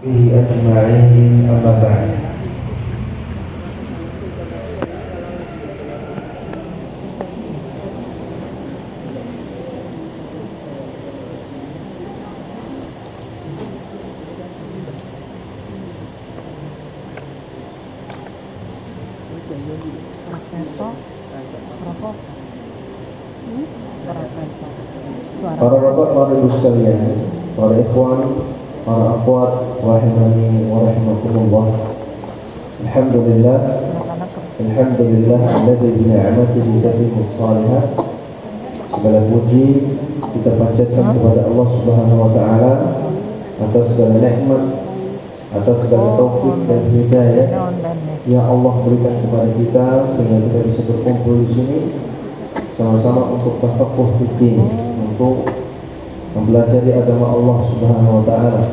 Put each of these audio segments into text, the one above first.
أجمعين أما بعد. Para bapak, para ibu sekalian, para ikhwan, para akhwat, rahimani wa rahimakumullah. Alhamdulillah, alhamdulillah alladzi bi ni'matihi tatimmu shalihat. Segala puji kita panjatkan kepada Allah Subhanahu wa taala atas segala nikmat, atas segala taufik dan hidayah yang Allah berikan kepada kita sehingga kita bisa berkumpul di sini sama-sama untuk tafaqquh fiddin, untuk mempelajari agama Allah Subhanahu wa taala,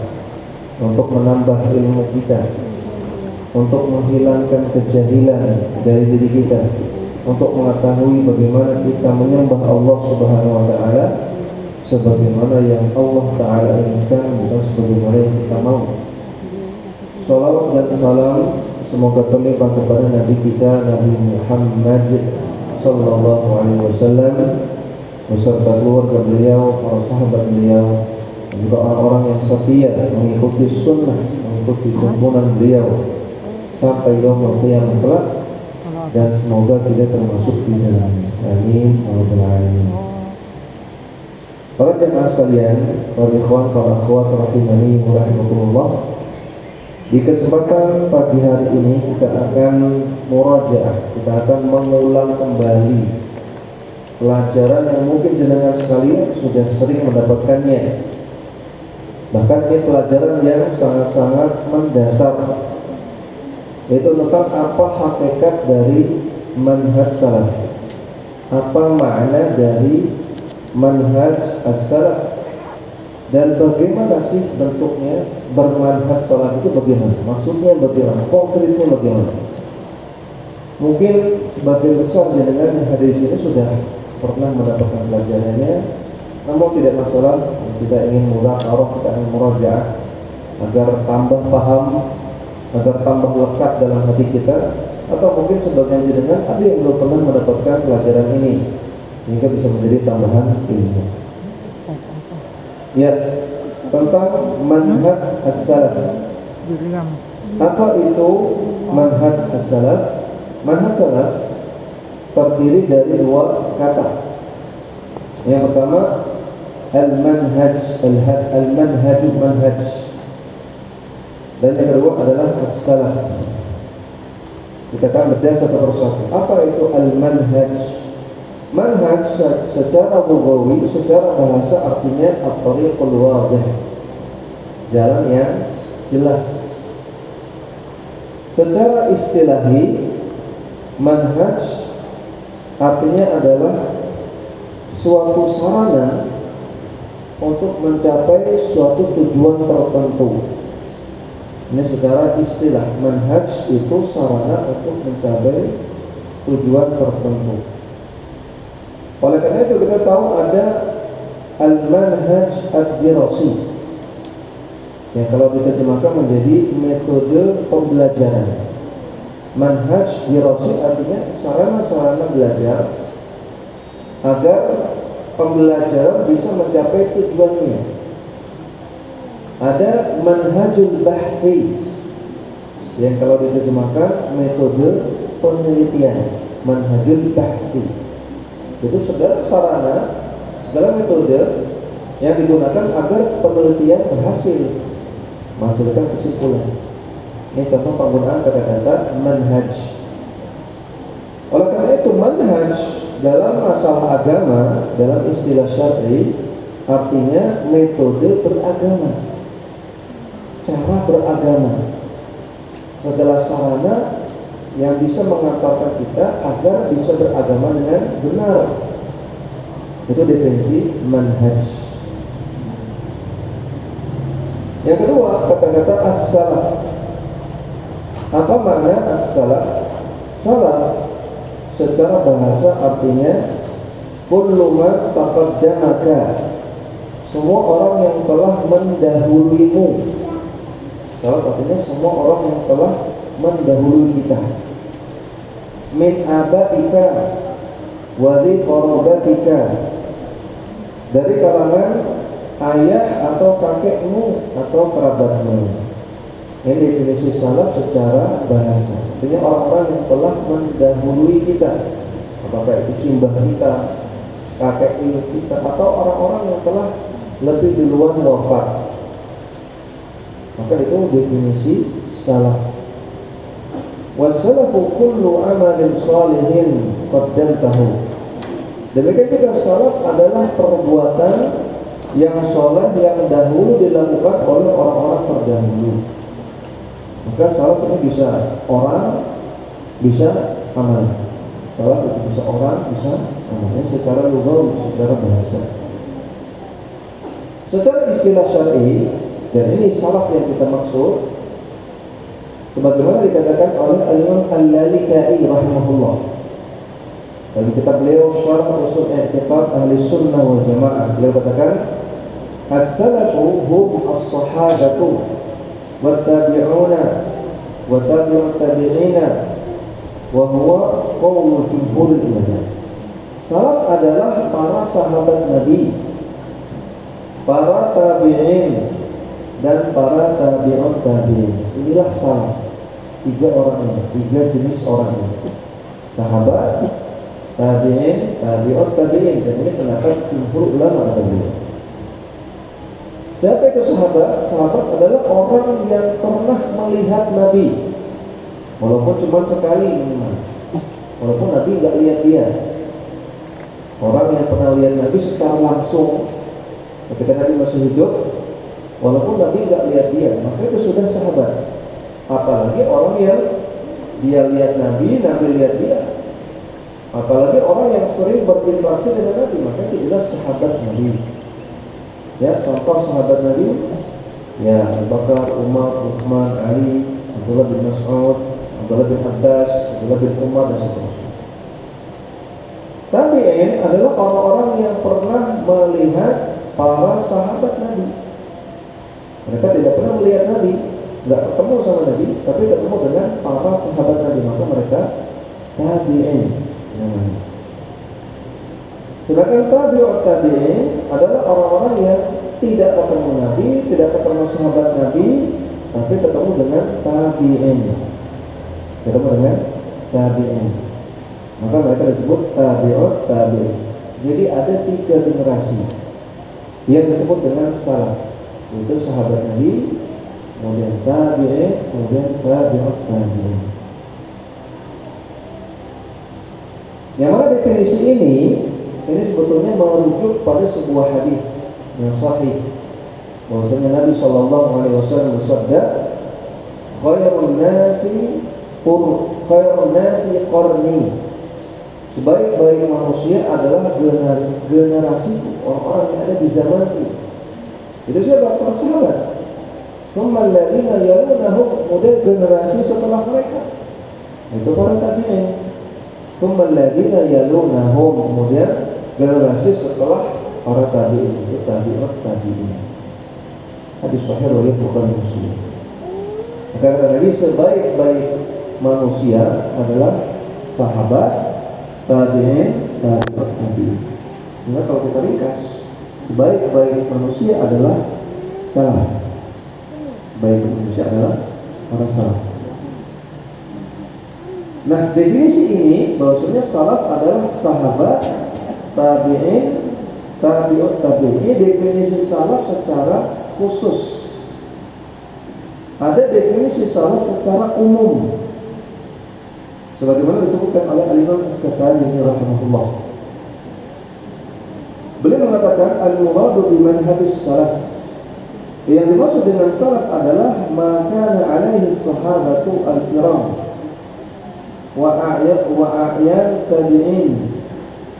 untuk menambah ilmu kita, untuk menghilangkan kejahilan dari diri kita, untuk mengetahui bagaimana kita menyembah Allah Subhanahu wa taala sebagaimana yang Allah taala inginkan, bukan sebagaimana yang kita mau. Salawat dan salam semoga terlimpah kepada Nabi kita, Nabi Muhammad sallallahu alaihi wasallam, beserta keluarga beliau, para sahabat beliau, dan juga orang-orang yang setia mengikuti sunnah, mengikuti tuntunan beliau sampai yaumul qiyamah kelak, dan semoga kita termasuk di dalamnya. Amin ya rabbal alamin. Para jemaah sekalian, para ikhwan, para akhwat rahimani wa rahimakumullah. Di kesempatan pagi hari ini kita akan murajaah, kita akan mengulang kembali pelajaran yang mungkin jenengan sekalian sudah sering mendapatkannya. Bahkan ini pelajaran yang sangat-sangat mendasar, yaitu tentang apa hakikat dari manhaj salaf, apa makna dari manhaj as-salaf, dan bagaimana sih bentuknya bermanhaj salaf itu, bagaimana, maksudnya bagaimana, konkretnya bagaimana. Mungkin sebagian besar jenengan yang hadir di sini sudah pernah mendapatkan pelajarannya, namun tidak masalah. Kita ingin mudzakarah, kita ingin murajaah agar tambah paham, agar tambah lekat dalam hati kita. Atau mungkin sebagian jenengan ada yang belum pernah mendapatkan pelajaran ini, sehingga bisa menjadi tambahan ilmu. Ya, tentang manhaj as-salaf. Apa itu manhaj as-salaf? Manhaj salaf terdiri dari dua kata. Yang pertama al-manhaj, al-manhaj, manhaj. Dan yang kedua adalah as-salaf. Kita akan bedah satu persatu. Apa itu al-manhaj? Manhaj secara lughawi, secara bahasa artinya at-tariqul wadih, jalan yang jelas. Secara istilahi, manhaj artinya adalah suatu sarana untuk mencapai suatu tujuan tertentu. Ini secara istilah, manhaj itu sarana untuk mencapai tujuan tertentu. Oleh karena itu kita tahu ada al-manhaj ad-dirasi, yang kalau diterjemahkan menjadi metode pembelajaran. Manhaj dirasi artinya sarana-sarana belajar agar pembelajaran bisa mencapai tujuannya. Ada manhajul bahthi, yang kalau diterjemahkan metode penelitian. Manhajul bahthi itu segala sarana, segala metode yang digunakan agar penelitian berhasil menghasilkan kesimpulan. Ini contoh penggunaan kata-kata manhaj. Oleh karena itu manhaj dalam masalah agama, dalam istilah syar'i, artinya metode beragama, cara beragama, segala sarana yang bisa mengantarkan kita agar bisa beragama dengan benar. Itu definisi manhaj. Yang kedua, kata-kata as-salaf. Apa makna as-salaf? Salaf secara bahasa artinya kullu man taqaddamaka, semua orang yang telah mendahuluimu, Salaf artinya semua orang yang telah mendahului kita. Min abaika wa li qarabatika, dari kalangan ayah atau kakekmu atau kerabatmu. Ini definisi salaf secara bahasa. Artinya orang-orang yang telah mendahului kita, apakah itu simbah kita, kakek ibu kita, atau orang-orang yang telah lebih duluan wafat. Maka itu definisi salaf. Wassalafu kullu amalin salihin qaddamtahu. Demikian juga salaf adalah perbuatan yang saleh yang dahulu dilakukan oleh orang-orang terdahulu. Maka salaf itu bisa orang, bisa amal. Salaf itu bisa orang, bisa amalnya secara lughawi, secara bahasa. Secara istilah syar'i, dan ini salaf yang kita maksud, sebagaimana dikatakan oleh Al-Imam Al-Lalikai rahimahullah dalam kitab beliau Syarh Ushul I'tiqad Ahli Sunnah wal Jamaah, beliau katakan as-salafu hum as-sahabatu wat-tabi'una wa tabi'ut tabi'ina wa huwa qaulul jumhuril ulama. Salaf adalah para sahabat Nabi, para tabi'in, dan para tabi'ut tabi'in. Inilah salaf. Tiga orang ini, tiga jenis orang ini: sahabat, tabi'in, tabi'ut tabi'in. Dan ini pendapat jumhur ulama tadi. Siapa itu sahabat? Sahabat adalah orang yang pernah melihat Nabi, walaupun cuma sekali, walaupun Nabi nggak lihat dia. Orang yang pernah lihat Nabi secara langsung ketika Nabi masih hidup, walaupun Nabi nggak lihat dia, maka itu sudah sahabat. Apalagi orang yang dia lihat Nabi, Nabi lihat dia. Apalagi orang yang sering berinteraksi dengan Nabi, maka itu adalah sahabat Nabi. Ya, contoh sahabat Nabi, ya Abu Bakar, Umar, Uthman, Ali, Abdullah bin Mas'ud, Abdullah bin Abbas, Abdullah bin Umar, dan seterusnya. Tabi'in adalah orang-orang yang pernah melihat para sahabat Nabi. Mereka tidak pernah melihat Nabi, nggak ketemu sama Nabi, tapi ketemu dengan para sahabat Nabi, maka mereka tabi'in. Sedangkan tabi'ut tabi'in adalah orang-orang yang tidak ketemu Nabi, tidak ketemu sahabat Nabi, tapi ketemu dengan tabi'in. Ketemu dengan tabi'in. Maka mereka disebut tabi'ut tabi'in. Jadi ada tiga generasi yang disebut dengan salaf, yaitu sahabat Nabi, kemudian tabi'in, kemudian tabi'ut tabi'in. Yang mana definisi ini sebetulnya merujuk pada sebuah hadis yang sahih, bahwasanya Nabi Shallallahu Alaihi Wasallam bersabda, khairun nasi qarni, sebaik-baik manusia adalah generasi orang-orang yang ada di zamanku. Itu siapa? Para sahabat. Tsumma alladziina yalunahum, kemudian generasi setelah mereka, itu para tabi'in. Tsumma alladziina yalunahum, kemudian generasi setelah para tabi'in, itu tabi'ut tabi'in. Hadis sahih riwayat Bukhari Muslim. Maka kata Nabi, sebaik-baik manusia adalah sahabat, tabi'in, tabi'ut tabi'in. Sehingga kalau kita ringkas, sebaik-baik manusia adalah salaf. Sebaik-baik manusia adalah para salaf. Nah, definisi ini bahwasanya salaf adalah sahabat, tabi'in, tabi'ut tabi'in. Ini definisi salaf secara khusus. Ada definisi salaf secara umum, sebagaimana disebutkan oleh Al-Imam As-Sakani rahimahullah. Beliau mengatakan al-muradu biman habis salaf, yang dimaksud dengan salaf adalah maka alaihi sahabatu al-kiram wa a'yan tabi'in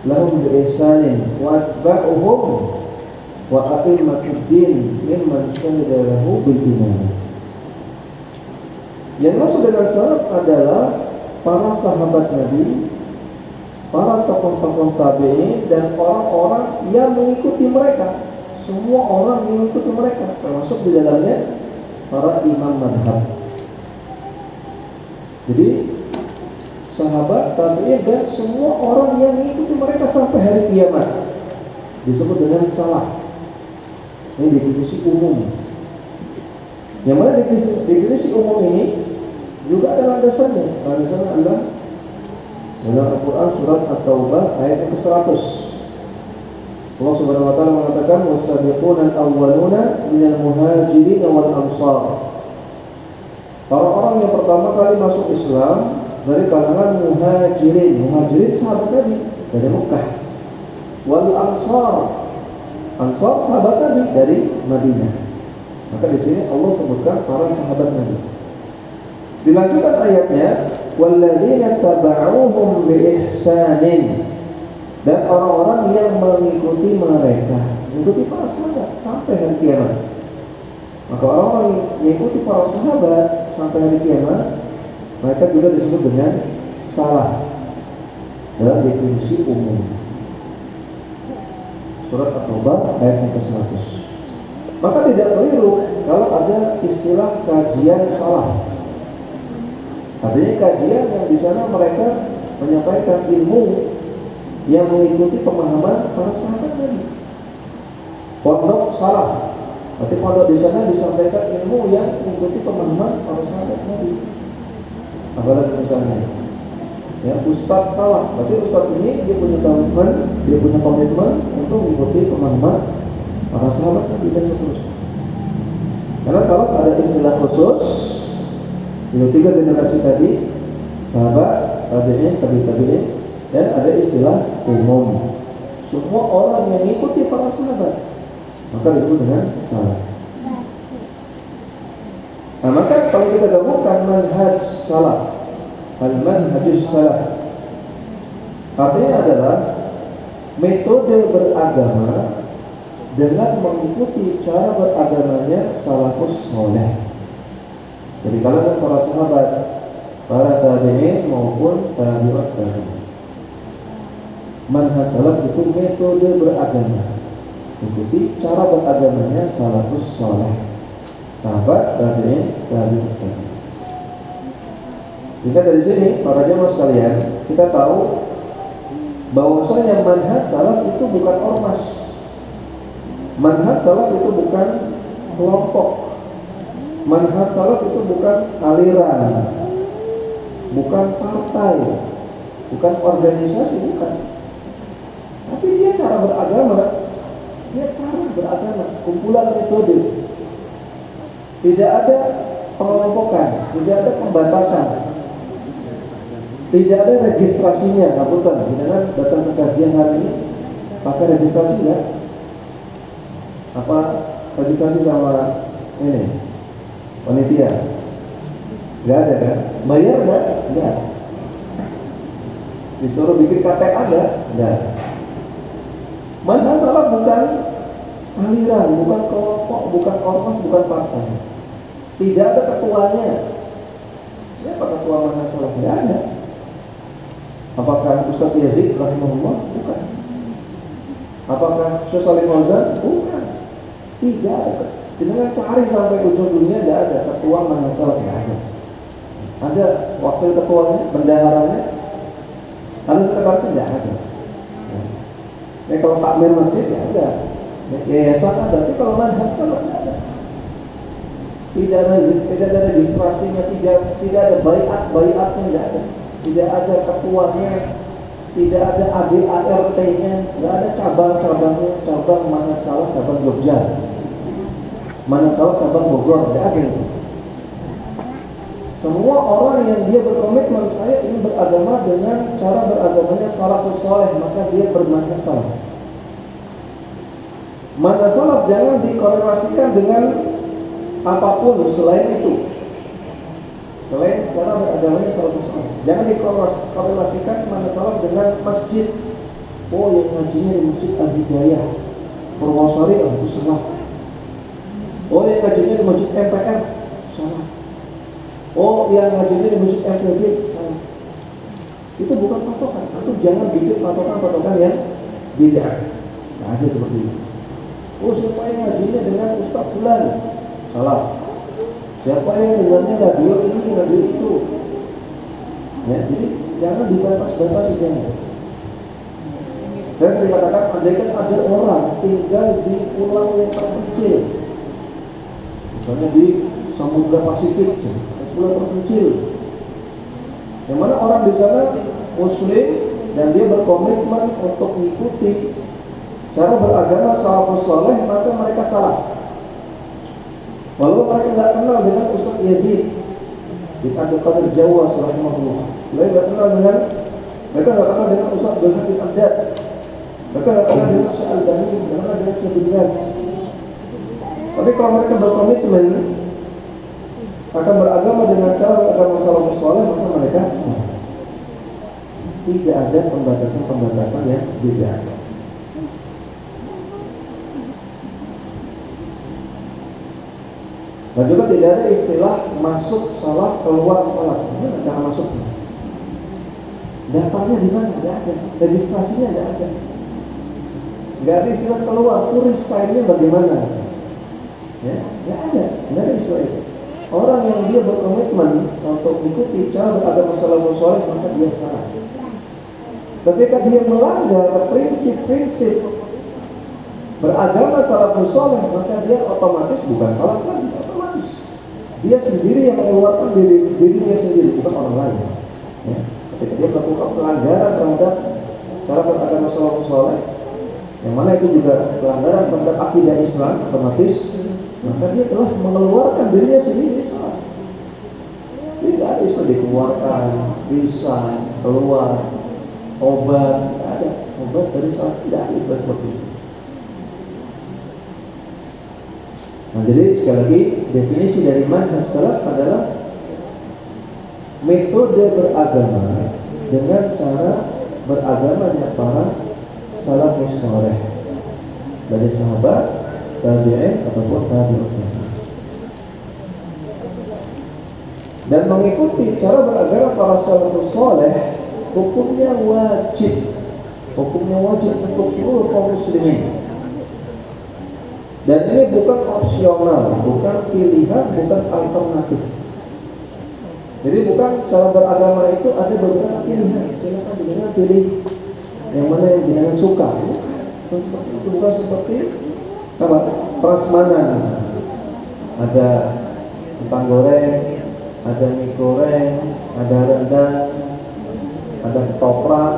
lahum bi'ihsanin wa atba'uhum wa a'immatud din mimman syahida lahu bil iman. Yang maksud dengan salaf adalah para sahabat Nabi, para tokoh-tokoh tabi'in, dan orang-orang yang mengikuti mereka. Semua orang yang mengikuti mereka, termasuk di dalamnya para imam madhab. Jadi sahabat, tabi'in dan semua orang yang mengikuti mereka sampai hari kiamat disebut dengan salaf. Ini definisi umum. Yang mana definisi umum ini juga ada landasannya. Landasannya adalah dalam Al-Quran surat At-Taubah ayat yang ke-100. Allah Subhanahu wa taala mengatakan wasabiquna al-awwaluna minal muhajirin wal ansar. Orang-orang yang pertama kali masuk Islam dari kalangan muhajirin. Muhajirin sahabat Nabi dari Mekah. Wal ansar. Ansar sahabat Nabi dari Madinah. Maka di sini Allah sebutkan para sahabat Nabi. Dilanjutkan ayatnya walladzina taba'uuhum biihsanin, dan orang-orang yang mengikuti mereka, mengikuti para sahabat sampai hari kiamat. Maka orang-orang yang mengikuti para sahabat sampai hari kiamat, mereka juga disebut dengan salaf dalam definisi umum. Surat At-Taubah ayat yang ke-100. Maka tidak keliru kalau ada istilah kajian salaf. Artinya kajian yang di sana mereka menyampaikan ilmu yang mengikuti pemahaman para sahabat tadi. Pondok salaf. Berarti pondok di sana disampaikan ilmu yang mengikuti pemahaman para sahabat tadi. Apalagi misalnya, ya ustadz salaf. Berarti ustadz ini dia punya komitmen untuk mengikuti pemahaman para sahabat tadi dan seterusnya. Karena salaf ada istilah khusus. Itu 3 generasi tadi, sahabat, tabi'in, tabi'in, dan ada istilah umum. Semua orang yang mengikuti para sahabat, maka disebut dengan salaf. Nah, maka kalau kita gabungkan manhaj salaf, al-manhajus salaf, artinya adalah metode beragama dengan mengikuti cara beragamanya salafus saleh. Dari kalangan para sahabat, para tabi'in maupun tabi'ut tabi'in. Manhaj salaf itu metode beragama, ikuti cara beragamanya salafus saleh, sahabat, tabi'in, tabi'ut tabi'in. Sehingga dari sini para jemaah sekalian, kita tahu bahwasanya manhaj salaf itu bukan ormas. Manhaj salaf itu bukan kelompok. Manhaj salaf itu bukan aliran, bukan partai, bukan organisasi, bukan. Tapi dia cara beragama, kumpulan metode. Tidak ada pengelompokan, tidak ada pembatasan, tidak ada registrasinya. Ngapunten, jangan datang ke kajian hari ini pakai registrasi ya? Apa registrasi sama ini? Panitia, nggak ada kan? Bayar nggak? Disuruh bikin KTA nggak? Manhaj salaf bukan aliran, bukan kelompok, bukan ormas, bukan partai. Tidak ada ketuanya. Siapa ketua manhaj salaf? Nggak ada. Apakah Ustaz Yazid rahimahullah? Bukan. Apakah Syekh Shalih Fauzan? Bukan. Tidak ada. Jangan cari sampai ujung dunia, tidak ada ketua manhaj salaf, tidak ada. Ada wakil ketuanya, bendaharanya, ada sekretarisnya, tidak ada. Ya, kalau takmir masjid ya ada, yayasan ada, tapi kalau manhaj salaf tidak ada. Tidak ada registrasinya, tidak ada baiatnya, tidak ada. Tidak ada ketuanya, tidak ada AD/ART-nya, tidak ada cabang-cabangnya, cabang manhaj salaf, cabang Jogja. Mana salah cabang Bogor, tidak ada. Semua orang yang dia berkomitmen saya ingin beragama dengan cara beragamanya salafus saleh, maka dia bermanhaj salaf. Manhaj salaf jangan dikorelasikan dengan apapun selain itu. Selain cara beragamanya salafus saleh, jangan dikorelasikan manhaj salaf dengan masjid. Oh, yang ngajinya di Masjid Al-Hidayah, Purwosari, itu salah. Oh, yang ngajinya di Masjid MPR, salah. Oh, yang ngajinya di Masjid MPD, salah. Itu bukan patokan. Atau jangan bikin patokan-patokan yang bid'ah. Nah, aja seperti itu. Oh, supaya ngajinya dengan Ustaz Fulan, salah. Siapa yang dengarnya radio ini, radio itu. Ya, jadi jangan dibatas-batasi jangan. Saya sering katakan, andai kan ada orang tinggal di pulau yang terpencil, misalnya di Samudra Pasifik, pulau terpencil, yang mana orang di sana Muslim dan dia berkomitmen untuk mengikuti cara beragama salafus saleh, maka mereka salah. Walaupun mereka nggak kenal dengan Ustaz Yazid bin Abdul Qadir Jawas rahimahullah, mereka nggak kenal dengan Ustaz Zulhad bin Abdad, mereka nggak kenal dengan Syekh Al-Bani, nggak kenal dengan Syekh bin Baz. Tapi kalau mereka berkomitmen akan beragama dengan cara beragama salafus saleh, maka mereka salah. Tidak ada pembatasan-pembatasan yang beda. Dan juga tidak ada istilah masuk salat, keluar salat. Gimana cara masuknya? Daftarnya di mana? Tidak ada. Registrasinya tidak ada. Tidak ada istilah keluar. Turis sign-nya bagaimana? Ya, tidak ada. Tidak ada istilah itu. Orang yang dia berkomitmen untuk mengikuti cara beragama salafus saleh, maka dia salah. Ketika dia melanggar prinsip-prinsip beragama salafus saleh, maka dia otomatis bukan salah lagi. Dia sendiri yang mengeluarkan dirinya sendiri, bukan orang lain. Ya. Ketika dia melakukan pelanggaran terhadap cara beragama salafus saleh, yang mana itu juga pelanggaran terhadap akidah Islam, otomatis maka dia telah mengeluarkan dirinya sendiri salah. Tidak ada istilah dikeluarkan, bisa keluar, obat, tidak ada obat dari salah, tidak ada istilah seperti itu. Nah, jadi sekali lagi definisi dari manhaj salaf adalah metode beragama dengan cara beragamanya para salafus saleh dari sahabat, tabi'in ataupun tabi'ut. Dan mengikuti cara beragama para salafus saleh hukumnya wajib untuk seluruh kaum muslimin. Dan ini bukan opsional, bukan pilihan, bukan alternatif. Jadi bukan cara beragama itu ada beberapa pilihan. Silakan dengan pilih yang mana yang jenengan suka. Bukan seperti apa? Prasmanan. Ada kentang goreng, ada mie goreng, ada rendang, ada ketoprak,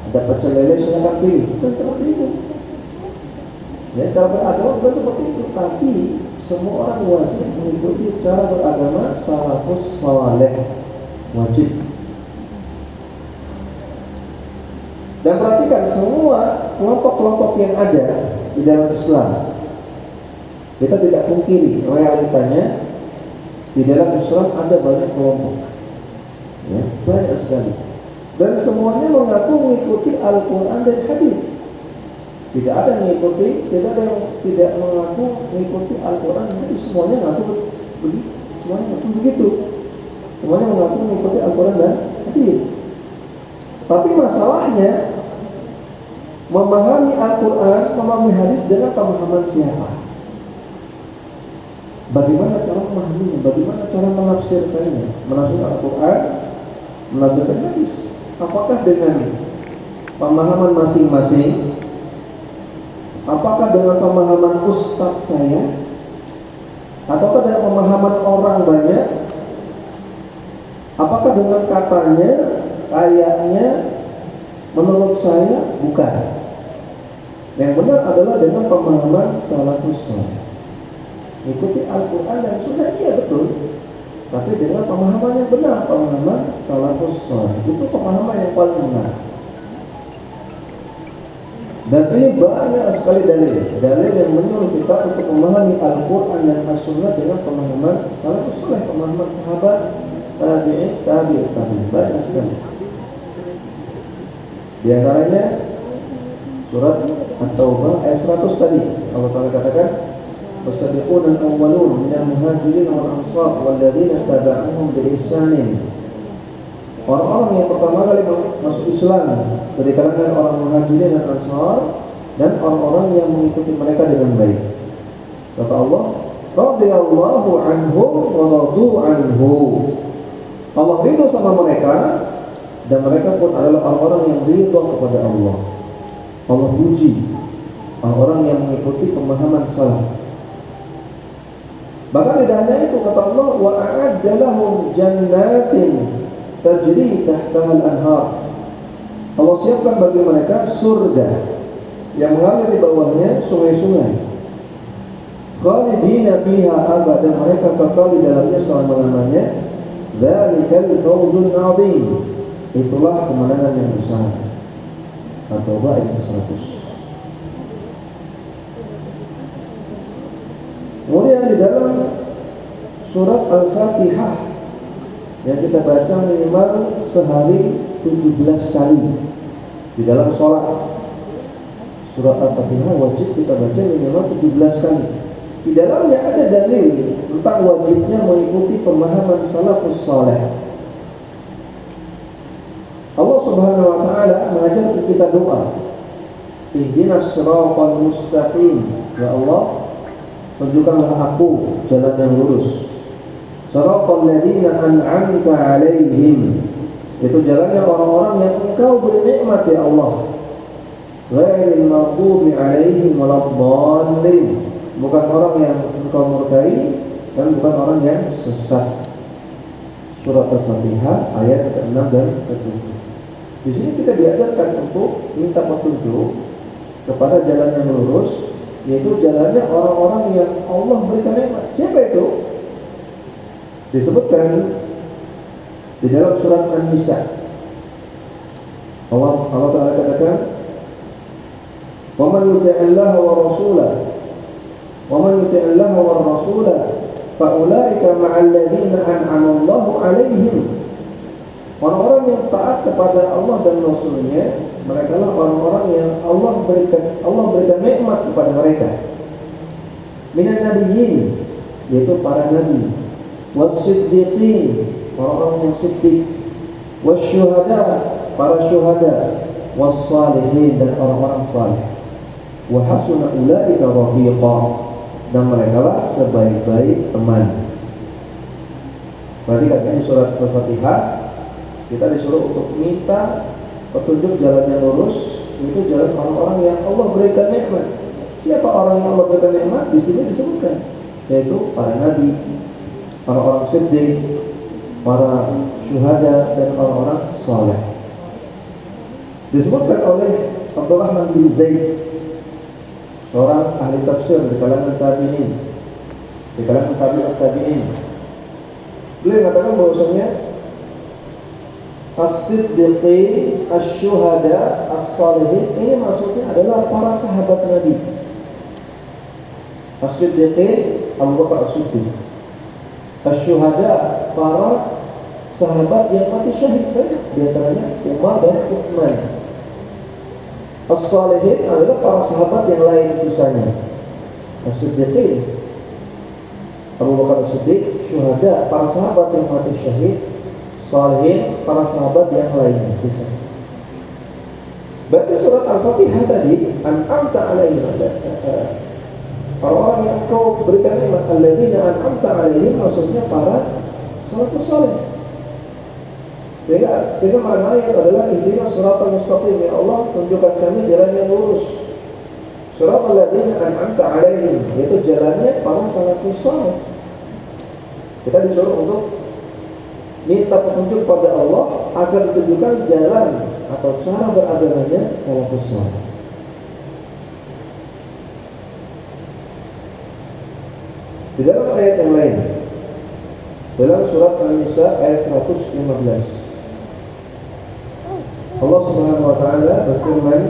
ada pecel lele, silakan pilih. Bukan seperti itu. Ya, cara beragama bukan seperti itu, tapi semua orang wajib mengikuti cara beragama salafus saleh, wajib. Dan perhatikan semua kelompok-kelompok yang ada di dalam Islam. Kita tidak pungkiri realitanya di dalam Islam ada banyak kelompok, ya, banyak sekali. Dan semuanya mengaku mengikuti Al-Quran dan Hadis. Tidak ada yang mengikuti, tidak ada yang tidak mengaku mengikuti Al-Quran. Semuanya mengaku begitu. Semuanya mengaku begitu. Semuanya mengaku mengikuti Al-Quran dan Hadis. Tapi masalahnya memahami Al-Quran, memahami Hadis dengan pemahaman siapa? Bagaimana cara memahaminya? Bagaimana cara menafsirkannya? Menafsirkan Al-Quran, menafsirkan Hadis. Apakah dengan pemahaman masing-masing? Apakah dengan pemahaman ustaz saya? Ataukah dengan pemahaman orang banyak? Apakah dengan katanya, kayaknya, menurut saya? Bukan. Yang benar adalah dengan pemahaman salafus saleh. Ikuti Al-Quran yang sudah, iya betul, tapi dengan pemahaman yang benar, pemahaman salafus saleh. Itu pemahaman yang paling benar. Dan ini banyak sekali dalil yang menyuruh kita untuk memahami Al-Quran dan As-Sunnah dengan pemahaman salafus saleh, pemahaman sahabat, tabi'in, tabi'ut tabi'in. Banyak sekali. Di antaranya surat At-Taubah ayat 100 tadi, Allah Ta'ala katakan, "Wasabiquna al-awwalun minal muhajirin wal ansar walladzina taba'uhum bi ihsanin." Orang-orang yang pertama kali masuk Islam dari kalangan orang muhajirin dan ansar, dan orang-orang yang mengikuti mereka dengan baik. Kata Allah, radhiyallahu anhum wa radu anhu. Allah ridho sama mereka dan mereka pun adalah orang-orang yang ridho kepada Allah. Allah puji orang-orang yang mengikuti pemahaman salaf. Bahkan tidak hanya itu, kata Allah, wa a'adda lahum jannatin tajri tahtaha al-anhar. Allah siapkan bagi mereka surga yang mengalir di bawahnya sungai-sungai. Khalidina fiha abadan, mereka kekal di dalamnya selama-lamanya. Dzalikal fawzul 'adzim, itulah kemenangan yang besar. At-Taubah ayat 100. Kemudian di dalam surat Al-Fatihah yang kita baca minimal sehari 17 kali di dalam sholat. Surat Al-Fatihah wajib kita baca minimal 17 kali. Di dalamnya ada dalil tentang wajibnya mengikuti pemahaman salafus saleh. Allah Subhanahu wa taala mengajar kita doa. Ihdinas siratal mustaqim. Ya Allah, tunjukkanlah aku jalan yang lurus. Siratal ladzina an'amta 'alaihim. Itu jalannya orang-orang yang Engkau beri nikmat ya Allah. Ghairil maghdubi 'alaihim waladdallin. Bukan orang yang Engkau murkai dan bukan orang yang sesat. Surat Al-Fatihah ayat ke-6 dan ke-7. Di sini kita diajarkan untuk minta petunjuk kepada jalan yang lurus, yaitu jalannya orang-orang yang Allah berikan nikmat. Siapa itu? Disebutkan di dalam surat An-Nisa. Allah Ta'ala katakan, "Wa man yuti'illaha wa rasulahu wa man yuti'illaha wa rasulahu fa ulaika ma'al ladzina an'ama Allahu 'alaihim." Orang-orang yang taat kepada Allah dan Rasul-Nya, mereka lah orang-orang yang Allah berikan nikmat kepada mereka. Minan nabiyyin, yaitu para nabi, was-siddiqin, orang-orang yang siddiq, was-syuhada, para syuhada, was-salihin, dan orang-orang saleh. Wa hasuna ulaika rafiqa, dan mereka lah sebaik-baik teman. Berarti katanya surat Al-Fatihah kita disuruh untuk minta petunjuk jalan yang lurus, itu jalan orang-orang yang Allah berikan nikmat. Siapa orang yang Allah berikan nikmat? Di sini disebutkan, yaitu para nabi, orang-orang siddiq, para syuhada, dan orang-orang saleh. Disebutkan oleh Abdurrahman bin Zaid, seorang ahli tafsir di kalangan tabi'in, di kalangan tabi'in. Beliau mengatakan bahwasanya as-siddiqin, asy-syuhada, as-salihin, ini maksudnya adalah para sahabat Nabi. As-siddiqin, Abu Bakar As-Siddiq. Asy-syuhada, para sahabat yang mati syahid, di antaranya Umar dan Utsman. As-salihin adalah para sahabat yang lain sisanya. As-siddiqin, Abu Bakar As-Siddiq, syuhada, para sahabat yang mati syahid. Salihin, para sahabat yang lainnya sisa. Berarti surat Al-Fatihah tadi, an'amta 'alaihim, orang-orang yang Kau berikan nikmat, alladzina an'amta 'alaihim, maksudnya para salafus saleh. Sehingga makna ayat adalah ihdinas siratal mustaqim, ya Allah, tunjukkan kami jalan yang lurus. Siratal ladzina an'amta 'alaihim, yaitu jalannya para salafus saleh. Kita disuruh untuk minta petunjuk pada Allah agar ditunjukkan jalan atau cara beragamanya salafus saleh. Di dalam ayat yang lain, dalam surat An-Nisa ayat 115, Allah Subhanahu wa taala berfirman,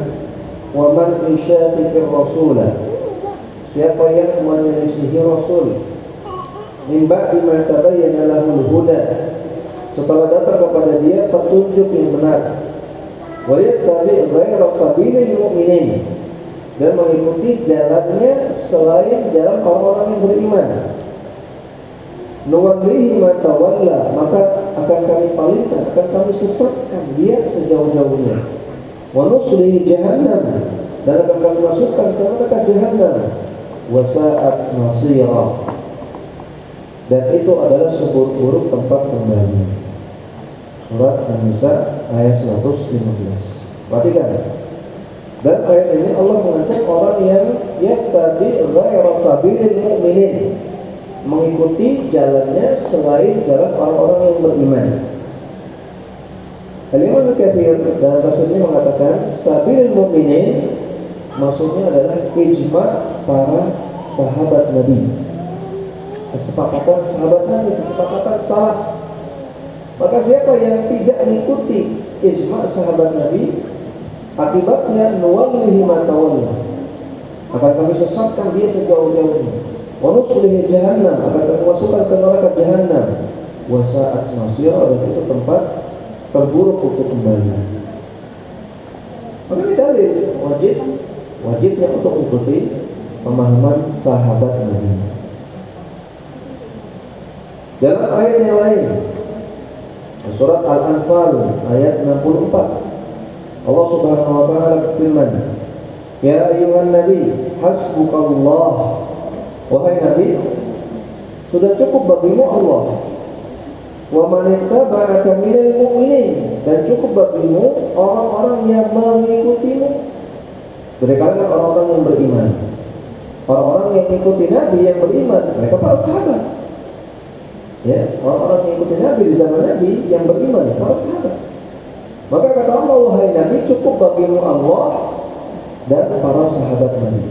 "Wa man yushaqiqir rasulah", siapa yang menyelisihi Rasul, min ba'di ma tabayyana lahul huda, setelah datang kepada dia petunjuk yang benar, wa yattabi' ghayra sabilil mu'minin, dan mengikuti jalannya selain jalan orang-orang yang beriman, nuwallihi ma tawalla, maka akan kami palingkan, akan kami sesatkan dia sejauh-jauhnya, wa nuslihi jahannam, dan akan kami masukkan ke neraka jahannam, wa sa'at masira, dan itu adalah seburuk-buruk tempat kembali. Surat An-Nisa ayat 115. Perhatikan. Dan ayat ini Allah mengajak orang yang yattabi ghaira sabilil mu'minin, mengikuti jalannya selain jalan orang-orang yang beriman. Al-Imam Al-Katsir dalam tafsirnya mengatakan sabilil mu'minin maksudnya adalah ijma' para sahabat Nabi, kesepakatan sahabat Nabi, kesepakatan salaf. Maka siapa yang tidak mengikuti ijma' sahabat Nabi, akibatnya nuwallihi ma tawalla, akan kami sesatkan dia sejauh-jauhnya, wa nuslihi jahannam, akan kami masukkan ke neraka jahannam, wa sa'at masira, dan itu tempat terburuk untuk kembali. Maka ini dalil wajibnya untuk mengikuti pemahaman sahabat Nabi. Dalam ayat yang lain, surat Al-Anfal ayat 64, Allah Subhanahu wa taala berfirman, "Ya ayyuhan nabi, hasbukallah." Wahai Nabi, sudah cukup bagimu Allah. Wa man ittaba'aka minal mu'minin, dan cukup bagimu orang-orang yang mengikutimu dari kalangan orang-orang yang beriman. Orang-orang yang mengikuti Nabi yang beriman, mereka para sahabat. Ya, orang-orang yang mengikuti Nabi di zaman Nabi yang beriman, para sahabat. Maka kata Allah, wahai Nabi, cukup bagimu Allah dan para sahabat Nabi.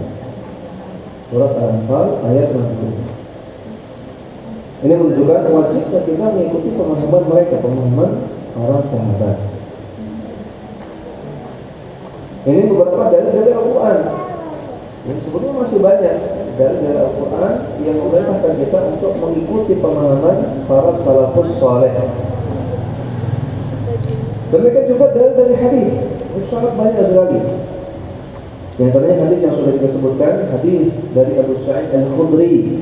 Surat Al-Anfal ayat 60. Ini menunjukkan wajibnya kita mengikuti pemahaman mereka, pemahaman para sahabat. Ini beberapa dalil Al-Quran. Yang sebetulnya masih banyak dalil Al-Quran yang memerintahkan kita untuk mengikuti pemahaman para salafus saleh. Demikian juga dalil dari hadis, sangat banyak sekali. Yang terakhir hadis yang sudah kita sebutkan, hadis dari Abu Sa'id Al-Khudri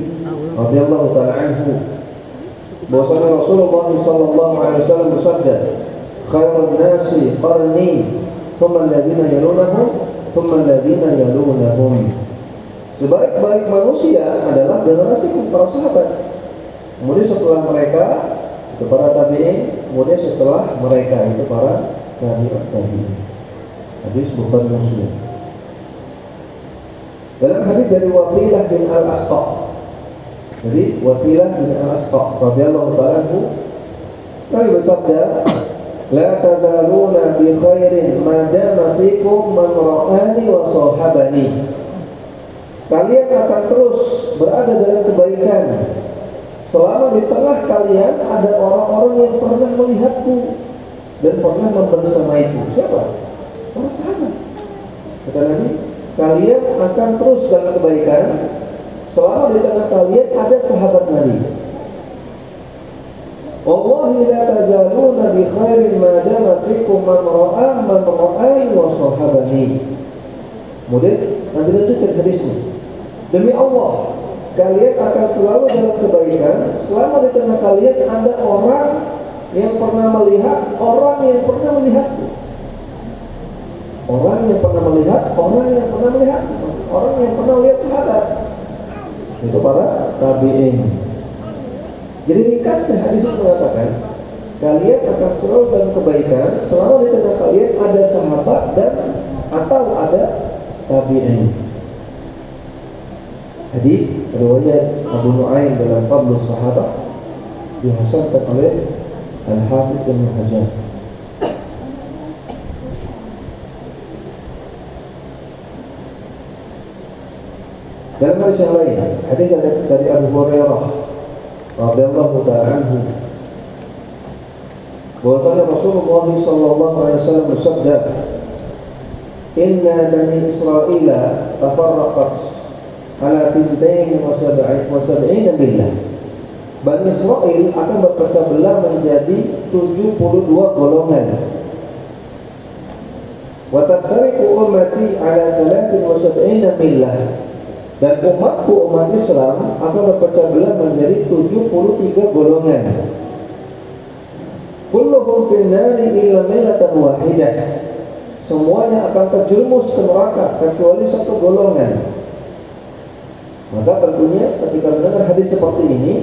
radhiyallahu ta'ala anhu, bahwasanya Rasulullah sallallahu alaihi wasallam bersabda, "Khairun nasi qarni, thumma alladziina yalunahum, thumma alladziina yalunahum." Sebaik-baik manusia adalah generasi para sahabat. Kemudian setelah mereka itu para tabi'in, kemudian setelah mereka itu para tabi'in. Hadis Bukhari Muslim. Dalam hadis dari Waqilah bin Al-Asqa, jadi Waqilah bin Al-Asqa radhiyallahu ta'ala anhu, Nabi bersabda, "La tazaluna bi khairin ma dama fikum man ra'ani wa sahabani." Kalian akan terus berada dalam kebaikan selama di tengah kalian ada orang-orang yang pernah melihatku dan pernah membersamaiku. Siapa? Para sahabat. Kata Nabi, kalian akan terus dalam kebaikan selama di tengah kalian ada sahabat Nabi. Wallahi la tazaluna bi khairin ma dama fikum man ra'ani wa sahabani. Kemudian Nabi lanjutkan hadisnya, demi Allah, kalian akan selalu dalam kebaikan selama di tengah kalian ada orang yang pernah melihat orang yang pernah melihatku. Orang yang pernah melihat, orang yang pernah melihat, orang yang pernah lihat sahabat. Itu para tabi'in. Jadi ringkasnya hadis itu mengatakan, kalian akan selalu dalam kebaikan selama di tengah kalian ada sahabat dan atau ada tabi'in. Hadis riwayat Abu Nu'aim dalam Fadlus Sahabah dihasankan oleh Al-Hafidz Ibnu Hajar. Dalam hadis yang lain, hadis dari Abu Hurairah radhiyallahu ta'ala anhu, bahwasanya Rasulullah sallallahu alaihi wasallam bersabda, "Inna bani Israila tafarraqat ala 72 millah." Bani Israel akan berpecah belah menjadi 72 golongan. Wa taftariqu ummati ala 73 millah. Dan umatku, umat Islam, akan berpecah belah menjadi 73 golongan. Kulluhum fin nari illa millatan wahidah. Semuanya akan terjerumus ke neraka kecuali satu golongan. Maka tentunya ketika mendengar hadis seperti ini,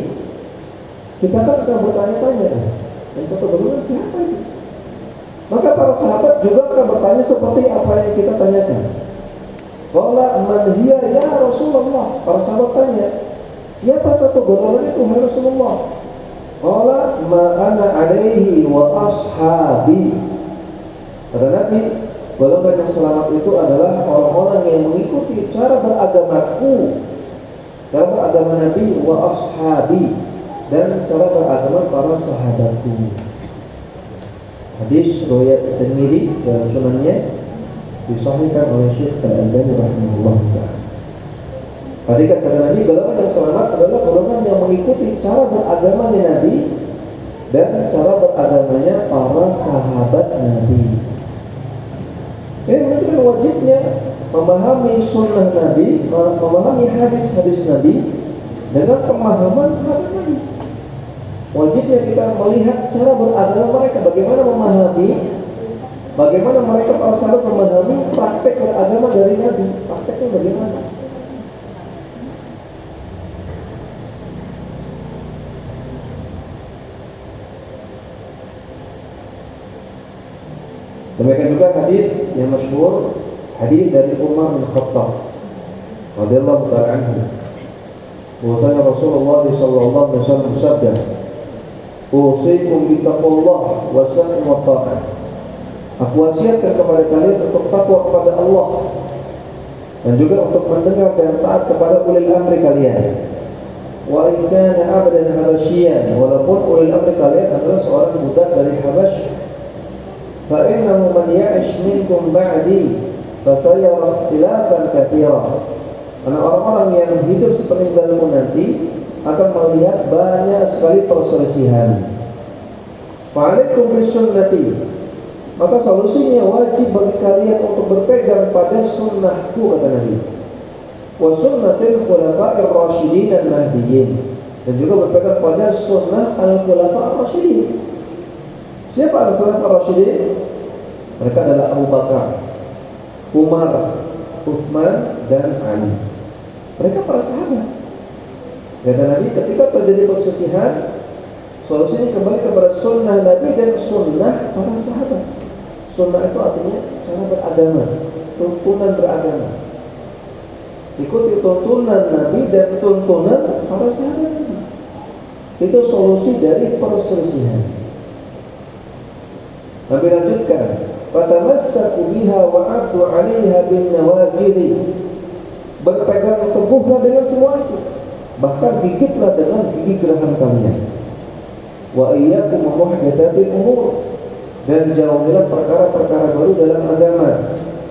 Kita kan akan bertanya-tanya, yang satu golongan siapa itu? Maka para sahabat juga akan bertanya seperti apa yang kita tanyakan. Qala man hiya ya Rasulullah. Para sahabat tanya, siapa satu golongan itu ya Rasulullah? Qala ma ana alaihi wa ashabi. Kata Nabi, golongan yang selamat itu adalah orang-orang yang mengikuti cara beragamaku, cara beragama Nabi wa ashabi, dan cara beragama para sahabatku. Hadis riwayat Tirmidzi dalam sunannya disahihkan oleh Syekh Al-Albani rahimahullah taala. Tadi kata Nabi, golongan yang selamat adalah golongan yang mengikuti cara beragamanya Nabi dan cara beragamanya para sahabat Nabi. Ini menunjukkan wajibnya memahami sunnah Nabi, memahami hadis-hadis Nabi dengan pemahaman sahabat Nabi. Wajibnya kita melihat cara beragama mereka, bagaimana memahami, bagaimana mereka para sahabat memahami praktek beragama dari Nabi. Prakteknya bagaimana? Demikian juga hadis yang masyhur, hadis dari Umar bin Khattab radhiyallahu ta'ala anhu. Bahwasanya Rasulullah sallallahu alaihi wasallam bersabda, "Usikum bittaqullah wa sam'i wa ta'ah." Aku wasiatkan kepada kalian untuk takwa kepada Allah dan juga untuk mendengar dan taat kepada ulil amri kalian. Wa in kana 'abdan habasyian, walaupun ulil amri kalian adalah seorang budak dari Habasyah. Fa innahu man ya'ish minkum ba'di fasayara ikhtilafan katsira. Karena orang-orang yang hidup sepeninggalku nanti akan melihat banyak sekali perselisihan. Fa'alaikum bisunnati. Maka solusinya wajib bagi kalian untuk berpegang pada sunnahku, kata Nabi. Wa sunnatil khulafa'ir rasyidin al-mahdiyyin. Dan juga berpegang pada sunnah al-khulafa'ir rasyidin. Siapa al-khulafa'ir rasyidin? Mereka adalah Abu Bakar, Umar, Utsman, dan Ali. Mereka para sahabat. Kata Nabi, ketika terjadi perselisihan, solusinya kembali kepada sunnah Nabi dan sunnah para sahabat. Sunnah itu artinya cara beragama, tuntunan beragama. Ikuti tuntunan Nabi dan tuntunan para sahabat. Itu solusi dari perselisihan. Nabi lanjutkan, "Fatamassaku biha wa 'addu 'alaiha bin nawajid." Berpegang teguhlah dengan semua itu, bahkan gigitlah dengan gigi geraham kalian. Wa iyyakum muhdatsatil umur, dan jauhilah perkara-perkara baru dalam agama.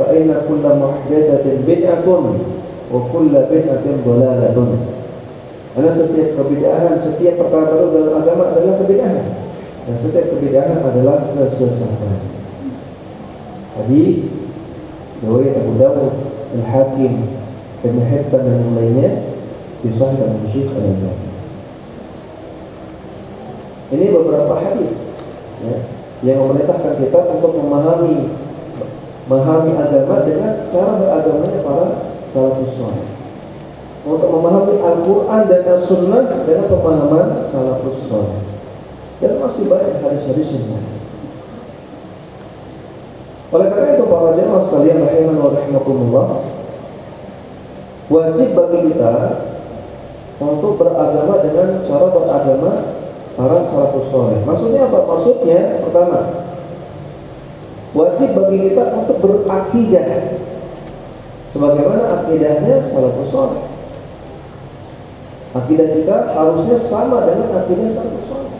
Fa inna kulla muhdatsatin bid'atun wa kulla bid'atin dhalalatun. Karena setiap kebid'ahan, setiap perkara baru dalam agama adalah kebid'ahan, dan setiap kebid'ahan adalah kesesatan. Tadi riwayat Abu Dawud, Al-Hakim, Ibnu Hibban dan yang lainnya disahihkan oleh Syekh Al-Albani. Ini beberapa hadis ya, yang memerintahkan kita untuk memahami agama dengan cara beragamanya para salafus saleh. Untuk memahami Al-Quran dan As-Sunnah dengan pemahaman salafus saleh. Dan masih banyak hadis-hadis yang lain. Oleh karena itu para jemaah sekalian rahiman wa rahimakumullah, wajib bagi kita untuk beragama dengan cara beragama para salafus saleh. Maksudnya apa? Maksudnya pertama, wajib bagi kita untuk berakidah sebagaimana akidahnya salafus saleh. Akidah kita harusnya sama dengan akidah salafus saleh.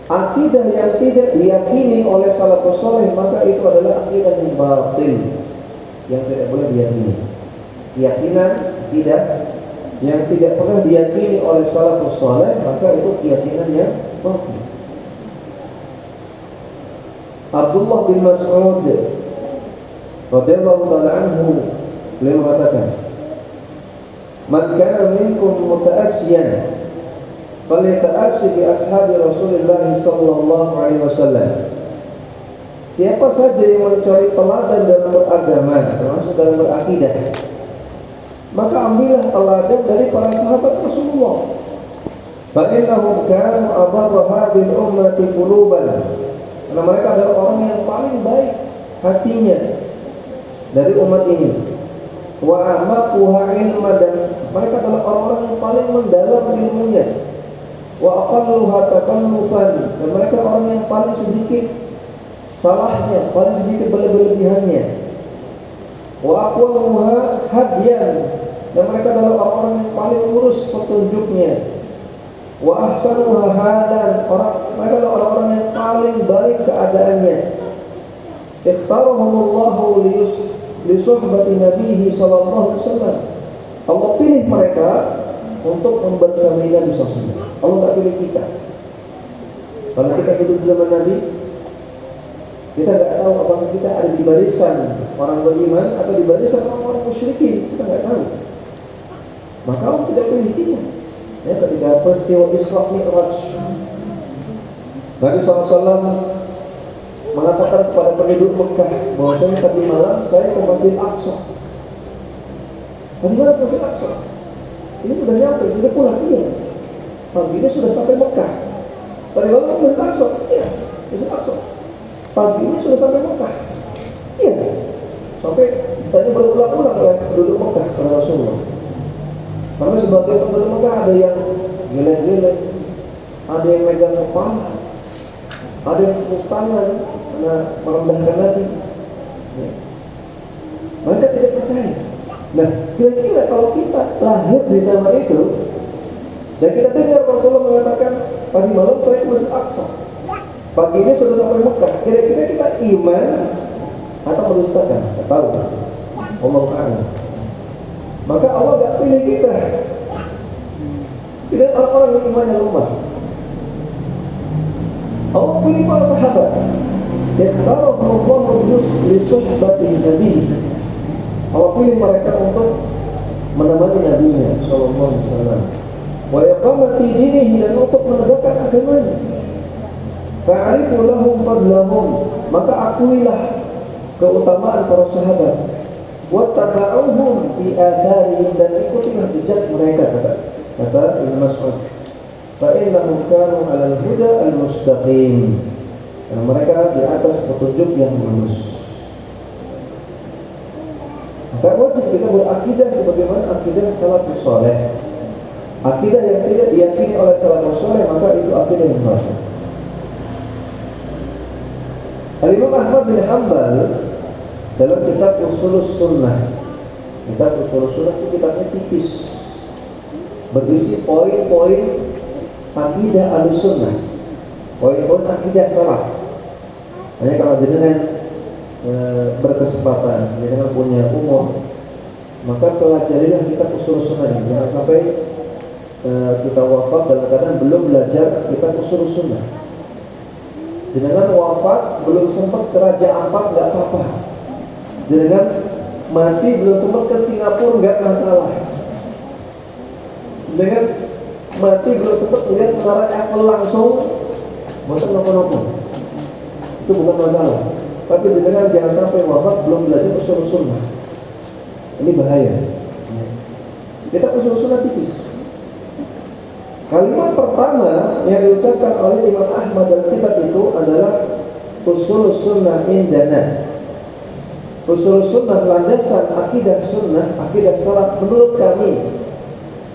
Akidah yang tidak diyakini oleh salafus saleh, maka itu adalah akidah yang batil, yang tidak boleh diyakini. Keyakinan akidah yang tidak pernah diyakini oleh salafus saleh, maka itu keyakinan yang batil. Abdullah bin Mas'ud radhiyallahu ta'ala anhu beliau mengatakan, "Man kana minkum muta'assiyan falyata'assi bi ashabi Rasulillah sallallahu alaihi wasallam." Siapa saja yang mencari teladan dalam beragama, termasuk dalam berakidah, maka ambillah teladan dari para sahabat Rasulullah. Fa innahum kanu abarra hadhihi ummati quluban. Karena mereka adalah orang yang paling baik hatinya dari umat ini. Wa amaquha ilman, dan mereka adalah orang-orang yang paling mendalam ilmunya. Wa aqalluha takallufan, dan mereka orang yang paling sedikit salahnya, paling sedikit berlebihannya. Wa aqwamuha hadiyan, dan mereka adalah orang-orang yang paling lurus petunjuknya. Wa ahsanuha halan, mereka adalah orang-orang yang paling baik keadaannya. Ikhtarahumullahu li suhbati nabihi sallallahu alaihi wasallam. Allah pilih mereka untuk membersamai Nabi sallallahu alaihi wasallam. Allah tak pilih kita. Kalau kita hidup di zaman Nabi, kita tidak tahu apakah kita ada di barisan orang beriman atau di barisan orang-orang musyrikin. Kita tidak tahu. Maka Allah tidak pilih kita. Ya, ketika peristiwa Isra Mi'raj, Nabi SAW mengatakan kepada penduduk Mekah bahwasanya tadi malam saya ke Masjid Aqsa. Tadi malam Masjid Aqsa. Ini sudah nyampe, sudah pulang, iya. Pagi ini sudah sampai Mekah. Tadi malam Masjid Aqsa, iya. Masjid Aqsa. Pagi ini sudah sampai Mekah, iya. Sampai tadi berulang-ulang oleh penduduk Mekah kepada Rasulullah. Karena sebagai penduduk Mekah ada yang geleng-geleng, ada yang megang kepala, ada yang tepuk tangan karena merendahkan Nabi. Ya. Mereka tidak percaya. Nah, kira-kira kalau kita lahir di zaman itu dan kita dengar Rasulullah mengatakan tadi malam saya ke Masjid Aqsa, pagi ini sudah sampai Mekah, kira-kira kita iman atau mendustakan? Tidak tahu. Allah Ta'ala. Maka Allah tidak pilih kita. Tidak orang-orang yang imannya lemah. Allah pilih para sahabat. Ikhtarahumullahu li suhbati nabi. Allah pilih mereka untuk menemani Nabi-Nya sallallahu alaihi wasallam. Wa iqamati dinihi, dan untuk menegakkan agamanya. Fa'arifu lahum fadlahum, maka akuilah keutamaan para sahabat. Wattaba'uhum fi atharihim, dan ikutilah jejak mereka, kata Ibnu Mas'ud. Fa innahum kanu 'alal huda al-mustaqim, karena mereka di atas petunjuk yang lurus. Maka wajib kita berakidah sebagaimana akidah salafus saleh. Akidah yang tidak diyakini oleh salafus saleh, maka itu akidah yang batil. Al-Imam Ahmad bin Hanbal dalam kitab Ushulus Sunnah, kitab Ushulus Sunnah itu kitabnya tipis, berisi poin-poin akidah Ahlussunnah, poin-poin akidah salaf. Hanya kalau jenengan berkesempatan, jenengan punya umur, maka pelajarilah kitab Ushulus Sunnah ini. Jangan sampai kita wafat dalam keadaan belum belajar kitab Ushulus Sunnah. Jenengan wafat belum sempat ke Raja Ampat, nggak apa-apa. Jenengan mati belum sempat ke Singapura, nggak masalah. Jenengan mati belum sempat melihat menara Eiffel langsung, masa nopo-nopo, itu bukan masalah. Tapi jenengan jangan sampai wafat belum belajar usul sunnah. Ini bahaya. Kita usul sunnah tipis. Kalimat pertama yang diucapkan oleh Imam Ahmad dalam kitab itu adalah usul sunnah indana. Usul sunnah, landasan akidah sunnah, akidah salaf menurut kami,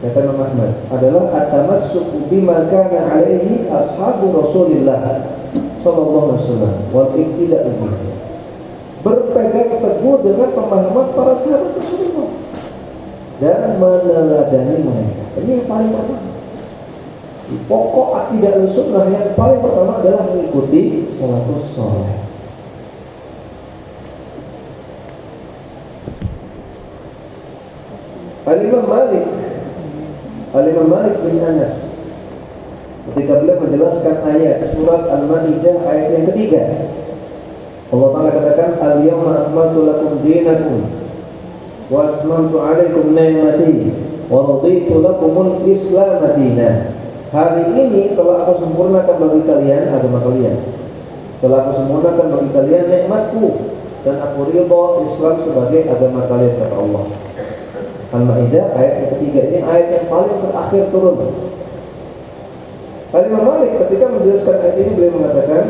kata Imam Ahmad, adalah at-tamassuku bima kana alaihi ashabu Rasulillah sallallahu alaihi wasallam wal iktida'u bihi. Berpegang teguh dengan pemahaman para sahabat Rasulullah dan meneladani mereka. Ini yang paling pertama. Pokok akidah sunnah yang paling pertama adalah mengikuti salafus saleh. Al-Imam Malik bin Anas ketika beliau menjelaskan ayat surat Al-Maidah ayat yang ketiga, Allah Ta'ala katakan al-yawma akmaltu lakum dinakum wa atmamtu alaikum ni'mati wa raditu lakumul islam dinan. Hari ini telah aku sempurnakan bagi kalian agama kalian, telah aku sempurnakan bagi kalian nikmatku, dan aku ridha Islam sebagai agama kalian, kata Allah. Al-Maidah ayat yang ketiga, ini ayat yang paling terakhir turun. Imam Malik ketika menjelaskan ayat ini beliau mengatakan,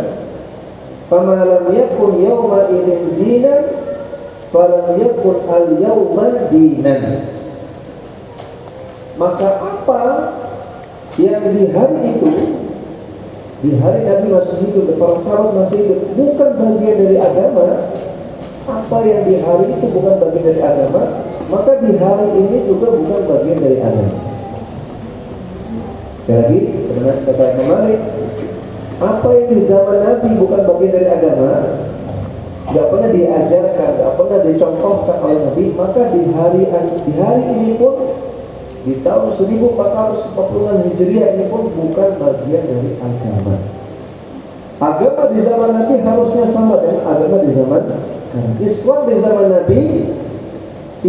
"Fama lam yakun yawma idzin dinan, falam yakun al-yawma dinan." Maka apa yang di hari itu, di hari Nabi masih hidup, para sahabat masih hidup, bukan bagian dari agama, apa yang di hari itu bukan bagian dari agama, maka di hari ini juga bukan bagian dari agama. Sekali lagi, dengan kata Imam Malik, apa yang di zaman Nabi bukan bagian dari agama, tidak pernah diajarkan, tidak pernah dicontohkan oleh Nabi, maka di hari ini pun, di tahun 1440 Hijriah ini pun bukan bagian dari agama. Agama di zaman Nabi harusnya sama dengan agama di zaman sekarang. Islam di zaman Nabi,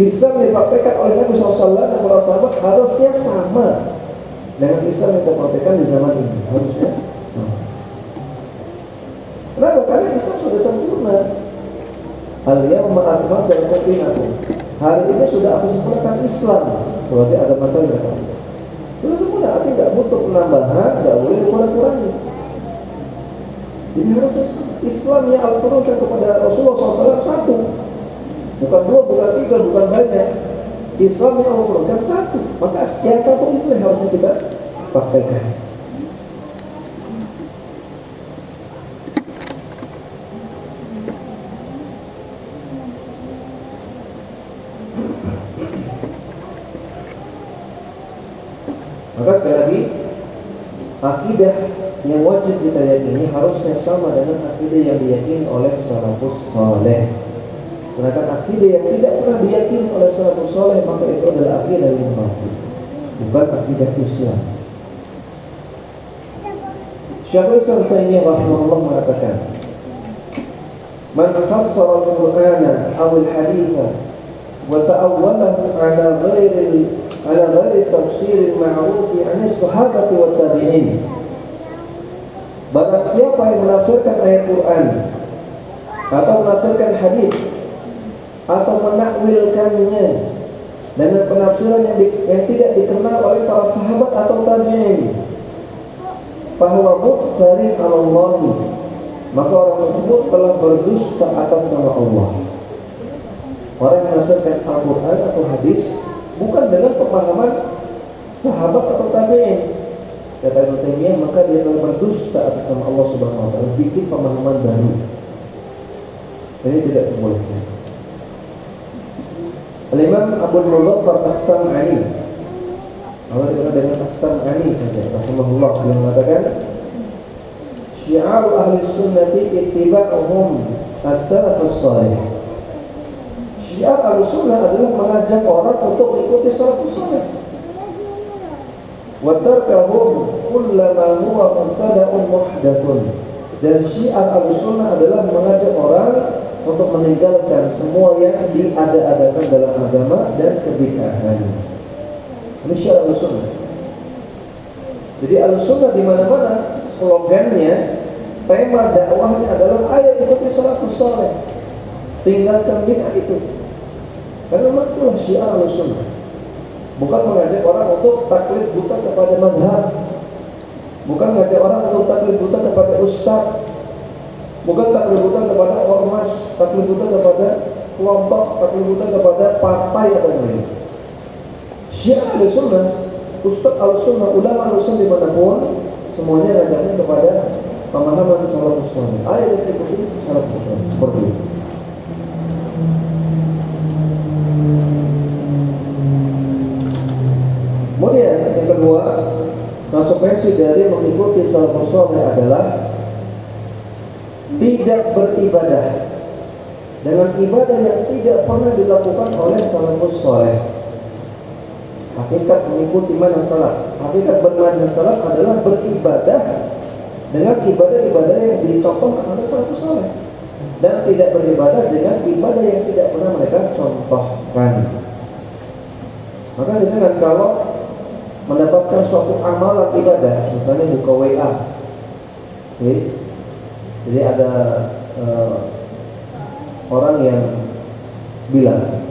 Islam dipraktekkan oleh Nabi SAW dan para sahabat harusnya sama dengan Islam yang dipraktekkan di zaman ini, harusnya sama. Kenapa? Karena Islam sudah sempurna. Al-yawma akmaltu lakum dinakum. Hari ini sudah aku sempurnakan Islam sebagai agama kalian. Sudah sempurna, artinya tidak butuh penambahan, tidak boleh dikurang-kurangi. Jadi harusnya Islam yang Allah turunkan kepada Rasulullah SAW satu, bukan dua, bukan tiga, bukan banyak. Islam yang Allah turunkan satu, maka yang satu itu yang harusnya kita praktekkan. Maka sekali lagi, akidah yang wajib kita yakini harusnya sama dengan akidah yang diyakini oleh salafus saleh. Sedangkan akidah yang tidak pernah diyakini oleh salafus saleh, maka itu adalah akidah yang batil, bukan akidah Islam. Syekhul Islam Taimiyah rahimahullah mengatakan, "Man fassara al-Qur'ana aw al-haditha wa ta'awwalahu ala ghairi tafsir al-ma'ruf 'an as-sahabati wa tabi'in." Barang siapa yang menafsirkan ayat Quran atau menafsirkan hadis atau menakwilkannya dengan penafsiran yang tidak dikenal oleh para sahabat atau tabi'in, bahwa muftarin 'ala Allah, maka orang tersebut telah berdusta atas nama Allah. Orang yang menafsirkan Al-Quran atau hadis bukan dengan pemahaman sahabat atau tabi'in, kata Ibnu Taimiyah, maka dia telah berdusta atas nama Allah Subhanahu wa taala, bikin pemahaman baru. Ini tidak dibolehkan. Al-Imam Abu Muzaffar As-Sam'ani, Allah dikenal dengan As-Sam'ani saja, rahimahullah, beliau mengatakan, "Syiar ahli sunnati ittiba'uhum as-salafus salih." Syiar ahli sunnah adalah mengajak orang untuk mengikuti salafus salih. Wa tarkahum kullama huwa mubtada'un muhdatsun. Dan syiar ahli sunnah adalah mengajak orang untuk meninggalkan semua yang diada-adakan dalam agama dan kebid'ahan. Ini syiar ahli sunnah. Jadi ahli sunnah di mana-mana slogannya, tema dakwahnya adalah ayo ikuti salafus saleh, tinggalkan bid'ah itu. Karena memang itulah syiar ahli sunnah. Bukan mengajak orang untuk taklid buta kepada mazhab, bukan mengajak orang untuk taklid buta kepada ustaz, bukan taklid buta kepada ormas, taklid buta kepada kelompok, taklid buta kepada partai atau lain. Syiar ahli sunnah, ustaz ahli sunnah, ulama ahli sunnah dimanapun, semuanya ngajaknya kepada pemahaman salafus saleh. Ayo kita ikuti salafus saleh seperti itu. Kemudian yang kedua, konsekuensi dari mengikuti salafus saleh adalah tidak beribadah dengan ibadah yang tidak pernah dilakukan oleh salafus saleh. Hakikat mengikuti manhaj salaf, hakikat bermanhaj salaf adalah beribadah dengan ibadah-ibadah yang dicontohkan oleh salafus saleh, dan tidak beribadah dengan ibadah yang tidak pernah mereka contohkan. Maka dengan kalau mendapatkan suatu amalan ibadah, misalnya buka WA, jadi ada orang yang bilang,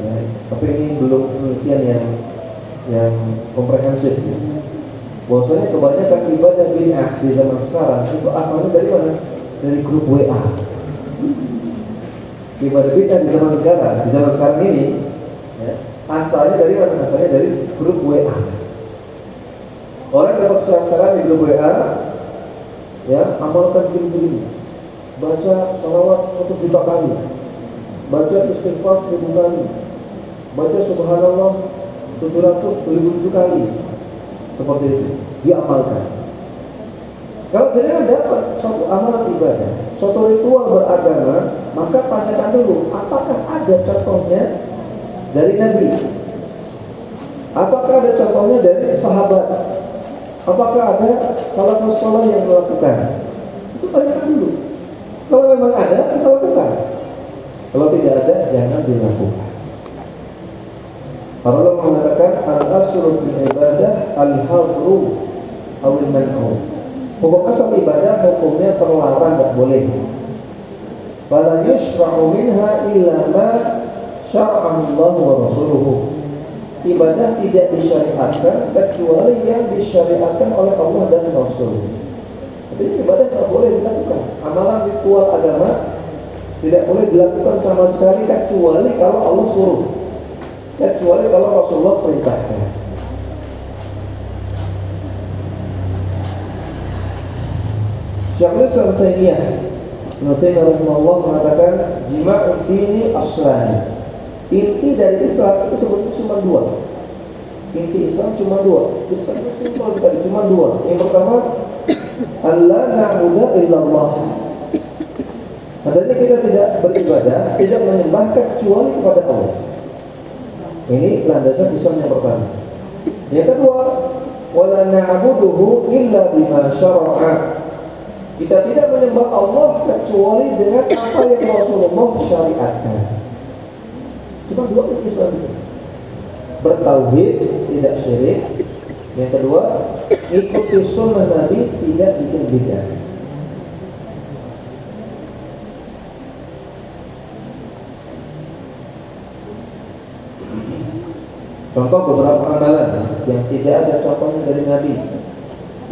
tapi ini belum penelitian yang komprehensif, Bahwasanya kebanyakan ibadah bid'ah di zaman sekarang itu asalnya dari mana? Dari grup WA. Ibadah bid'ah di zaman sekarang ini, ya, asalnya dari mana? Asalnya dari grup WA. Orang dapat saran di grup WA, ya, amalkan begini, baca salawat 1 juta kali, baca istighfar 1000 kali, baca subhanallah 700 kali, seperti itu diamalkan. Kalau tidak dapat suatu amalan ibadah, suatu ritual beragama, maka tanyakan dulu, apakah ada contohnya dari Nabi? Apakah ada contohnya dari sahabat? Apakah ada salafus saleh yang melakukan? Itu tanyakan dulu. Kalau memang ada, kita lakukan. Kalau tidak ada, jangan dilakukan. Para ulama mengatakan al-aslu fil ibadah al-hadru aw al-man'u. Hukum asal ibadah hukumnya terlarang, enggak boleh. Fala yushra'u minha illa ma syara'ahu Allah wa rasuluhu. Ibadah tidak disyariatkan kecuali yang disyariatkan oleh Allah dan Rasul. Jadi ibadah tidak boleh dilakukan. Amalan ritual agama tidak boleh dilakukan sama sekali kecuali kalau Allah suruh, kecuali kalau Rasulullah perintahkan. Syekhul Islam Taimiyah rahimahullah mengatakan jima'ud dini aslan. Inti dari Islam itu sebetulnya cuma 2. Inti Islam cuma 2. Islam itu simpel sekali, cuma 2. Yang pertama, Allah na'budu illallah. Artinya kita tidak beribadah, tidak menyembah kecuali kepada Allah. Ini landasan Islam yang pertama. Yang kedua, wala na'buduhu illa bima syara'a. Kita tidak menyembah Allah kecuali dengan apa yang Rasulullah syariatkan. Cuma 2 Islam itu. Bertauhid, tidak syirik. Yang kedua, ikuti sunnah Nabi, tidak bikin bid'ah. Contoh beberapa amalan yang tidak ada contohnya dari Nabi,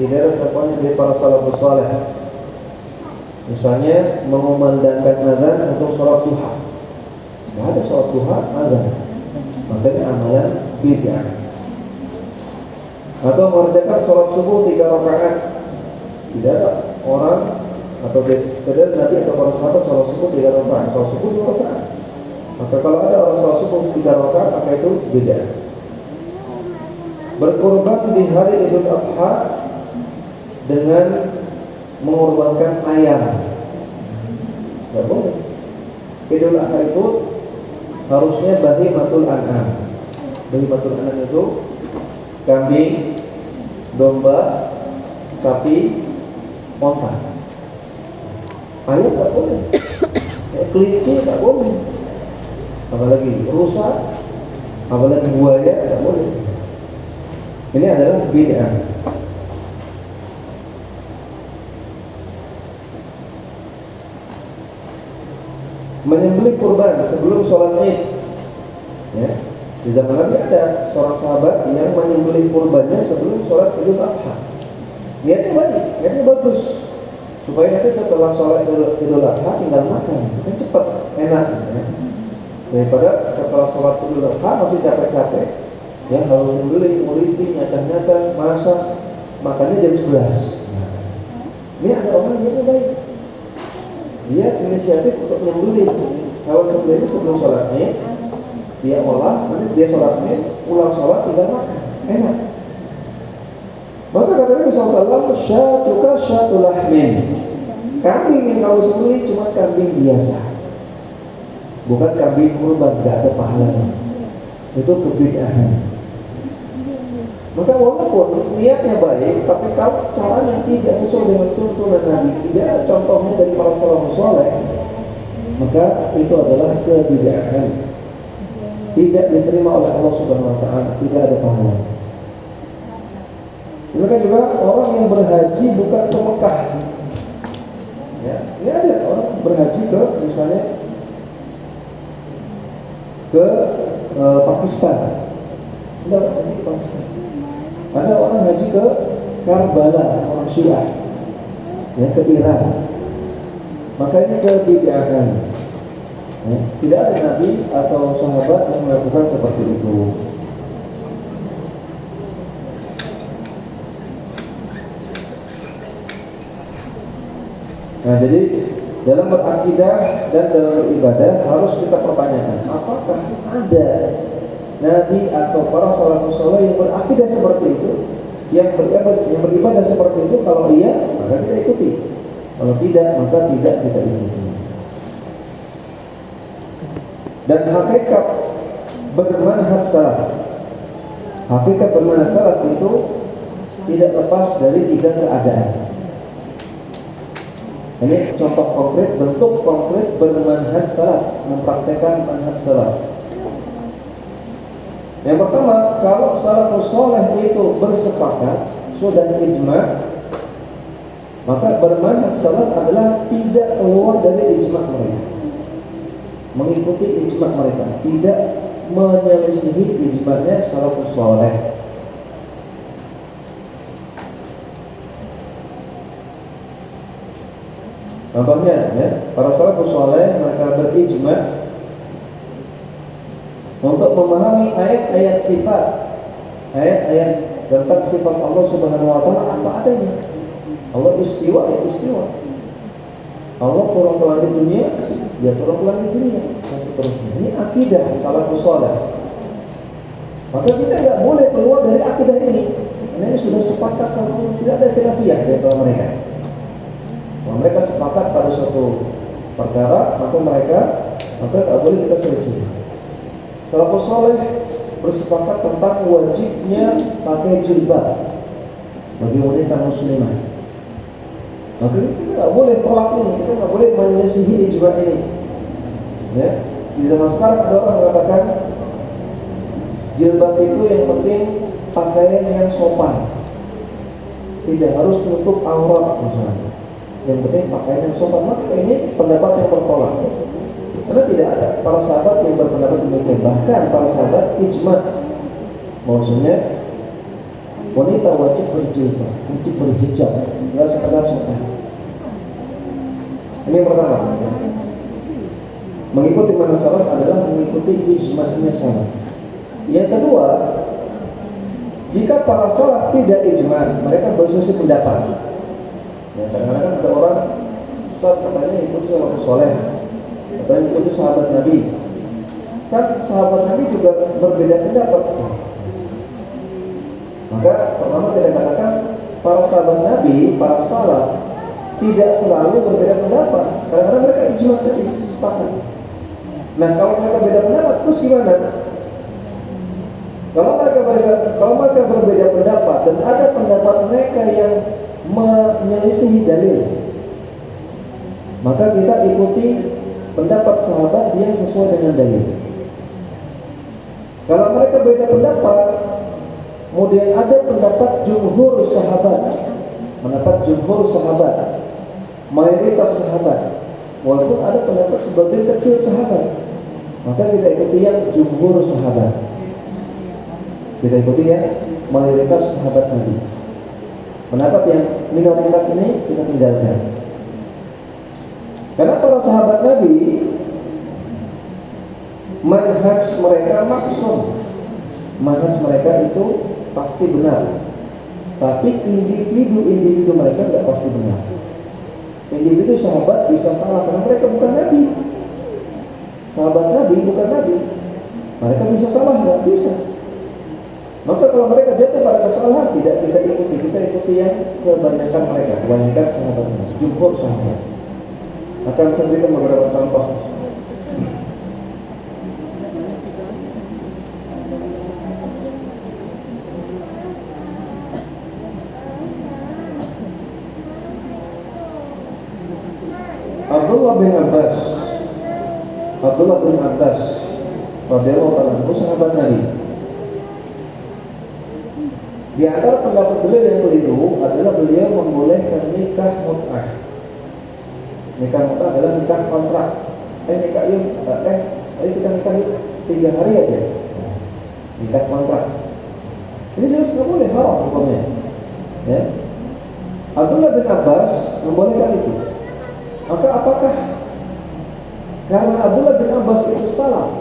tidak ada contohnya dari para salafus saleh. Misalnya mengumandangkan azan untuk sholat duha. Tidak ada sholat duha azan, makanya amalan bid'ah. Atau mengerjakan sholat subuh 3 rakaat. Tidak ada orang atau tidak Nabi atau para sahabat sholat subuh 3 rakaat, sholat subuh 2 rakaat. Maka kalau ada orang sholat subuh 3 rakaat, maka itu bid'ah. Berkurban di hari Idul Adha dengan mengorbankan ayam, tidak boleh. Idul Adha itu harusnya bahimatul an'am. Bahimatul an'am itu kambing, domba, sapi, onta. Ayam tidak boleh, kelinci tidak boleh, apalagi rusa, apalagi buaya tidak boleh. Ini adalah bid'ah. Menyembelih kurban sebelum sholat Id, ya. Di zaman Nabi ada seorang sahabat yang menyembelih kurbannya sebelum sholat Idul Adha. Niatnya baik, niatnya bagus, supaya nanti setelah sholat Idul Adha tinggal makan, kan cepat, enak, ya. Daripada setelah sholat Idul Adha masih capek-capek, ya, harus menyembelih, nguliti, nyata-nyata, masak, makannya jam 11. Ini ada orang yang baik, dia inisiatif untuk menyembelih hewan sembelih sebelum sholatnya, dia olah, nanti dia sholatnya, pulang sholat tinggal makan, enak. Maka kata Nabi SAW, syatuka syatu lahmin. Kambing yang kau sembelih cuma kambing biasa, bukan kambing kurban, tidak ada pahalanya. Itu kebid'ahan. Maka walaupun niatnya baik, tapi kalau caranya tidak sesuai dengan tuntunan Nabi, tidak ada contohnya dari para salafus saleh, maka itu adalah kebid'ahan. Tidak diterima oleh Allah Subhanahu wa taala, tidak ada pahala. Demikian juga orang yang berhaji bukan ke Mekah. Ya, ini ada orang berhaji ke misalnya ke Pakistan. Tidak, ini Pakistan. Ada orang haji ke Karbala, orang Syiah, ya, ke Iran. Maka ini kebidaatan. Ya, tidak ada nabi atau sahabat yang melakukan seperti itu. Nah, jadi dalam berakidah dan dalam beribadah harus kita pertanyakan, apakah ada nabi atau para salafus saleh yang berakidah seperti itu, yang beribadah seperti itu? Kalau iya, maka kita ikuti. Kalau tidak, maka tidak kita ikuti. Dan hakikat bermanhaj salaf, hakikat bermanhaj salaf itu tidak lepas dari 3 keadaan. Ini contoh konkret, bentuk konkret bermanhaj salaf, mempraktekkan manhaj salaf. Yang pertama, kalau salafus saleh itu bersepakat, sudah ijma', maka bermanhaj salaf adalah tidak keluar dari ijma' mereka, mengikuti ijma' mereka, tidak menyelisihi ijma'nya salafus saleh. Contohnya, ya, para salafus saleh mereka berijma' untuk memahami ayat-ayat sifat, ayat-ayat tentang sifat Allah Subhanahu wa taala apa adanya. Allah istiwa, ya istiwa. Allah turun ke langit dunia, dia turun ke langit dunia, dan seterusnya. Ini akidah salafus saleh. Maka kita tidak boleh keluar dari akidah ini. Ini sudah sepakat sama, tidak ada khilafiyah di antara mereka. Kalau mereka sepakat pada suatu perkara, maka tidak boleh kita selisih. Salafus saleh bersepakat tentang wajibnya pakai jilbab bagi wanita muslimah. Maka kita tidak boleh tolak ini, kita tidak boleh menyelisihi ijma' ini. Ya, di zaman sekarang ada orang mengatakan jilbab itu yang penting pakaian yang sopan, tidak harus menutup aurat misalnya. Yang penting pakaian yang sopan. Maka ini pendapat yang bertolak. Karena tidak ada para sahabat yang berpendapat demikian. Bahkan para sahabat ijma', maksudnya wanita wajib berjilbab, wajib berhijab, tidak sekadar sopan. Ini yang pertama. Mengikuti manhaj salaf adalah mengikuti ijma'nya salaf. Yang kedua, jika para salaf tidak ijma', mereka berselisih pendapat. Ya, kadang-kadang ada orang, Ustaz katanya ikuti salafus saleh, katanya ikuti sahabat Nabi. Kan sahabat Nabi juga berbeda pendapat. Maka pertama kita katakan para sahabat Nabi, para salaf tidak selalu berbeda pendapat. Kadang-kadang mereka ijma' tadi, sepakat. Nah, kalau mereka beda pendapat, terus gimana? Kalau mereka berbeda pendapat dan ada pendapat mereka yang menyelisihi dalil, maka kita ikuti pendapat sahabat yang sesuai dengan dalil. Kalau mereka beda pendapat, kemudian ada pendapat jumhur sahabat, mayoritas sahabat, walaupun ada pendapat sebagian kecil sahabat, maka kita ikuti yang jumhur sahabat. Kita ikuti yang mayoritas sahabat Nabi. Pendapat yang minoritas ini kita tinggalkan. Karena para sahabat Nabi, manhaj mereka maksum, manhaj mereka itu pasti benar. Tapi individu mereka tidak pasti benar. Individu sahabat bisa salah karena mereka bukan Nabi. Sahabat Nabi bukan Nabi, mereka bisa salah, nggak bisa. Maka kalau mereka jatuh pada kesalahan, tidak kita ikuti yang kebanyakan mereka, kebanyakan sahabat, jumhur sahabat. Akan saya berikan beberapa contoh. Abdullah bin Abbas radhiyallahu anhu, sahabat Nabi. Di antara pendapat beliau yang keliru adalah beliau membolehkan nikah mut'ah. Nikah mut'ah adalah nikah kontrak. Ayo kita nikah 3 hari aja. Nikah kontrak. Ini jelas nggak boleh, haram hukumnya. Ya. Abdullah bin Abbas membolehkan itu. Maka apakah karena Abdullah bin Abbas itu salah,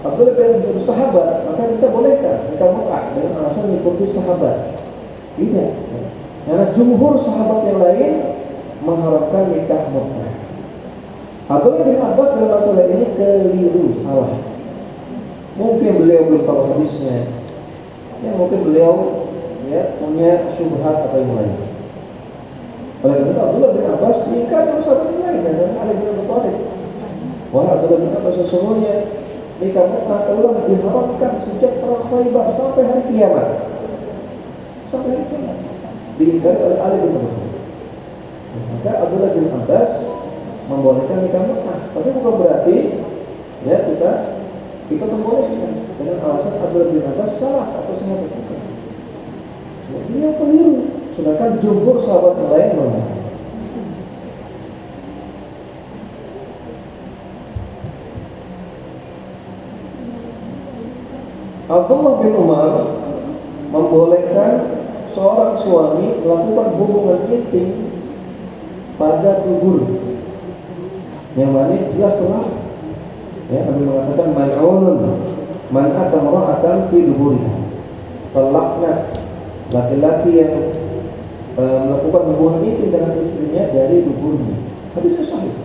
Abdullah bin Abbas itu sahabat, maka kita bolehkan kita mut'ah dengan alasan mengikuti sahabat? Tidak. Karena jumhur sahabat yang lain mengharapkan nikah mut'ah. Abdullah bin Abbas dalam masalah ini keliru, salah. Mungkin beliau belum tahu hadisnya, ya mungkin beliau punya syubhat atau yang lain. Oleh karena itu Abdullah bin Abbas nikah dengan sahabat yang lain dan Ali bin Abi Thalib. Wah, Abdullah bin Abbas sesungguhnya nikah mut'ah telah diharamkan sejak perang Khaybar sampai hari kiamat. Sampai hari kiamat diingkari oleh Ali bin Abi Thalib. Maka Abdullah bin Abbas membolehkan nikah mut'ah, tapi bukan berarti kita membolehkan dengan alasan Abdullah bin Abbas salah atau sahabat kita. Dia keliru, sedangkan jumhur sahabat yang lain memang. Abdullah bin Umar membolehkan seorang suami melakukan hubungan intim pada dubur, yang mana jelas telah Nabi mengatakan mal'unun man ata imra'atan fi duburiha, terlaknat laki-laki yang melakukan hubungan intim dengan istrinya dari duburnya. Hadisnya sahih.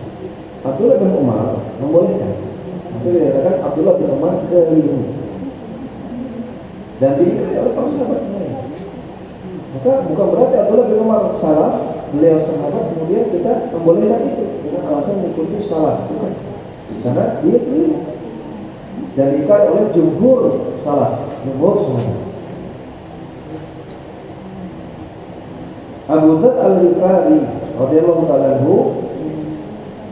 Abdullah bin Umar membolehkan. Tapi dikatakan Abdullah bin Umar keliru dan diingkari oleh para sahabatnya. Maka bukan berarti Abdullah bin Umar salah, beliau sahabat, kemudian kita membolehkan itu dengan alasan mengikuti salah. Bukan. Karena dia keliru dan diingkari oleh jumhur salah, jumhur sahabat. Abu Dzar Al-Ghifari radhiyallahu ta'ala anhu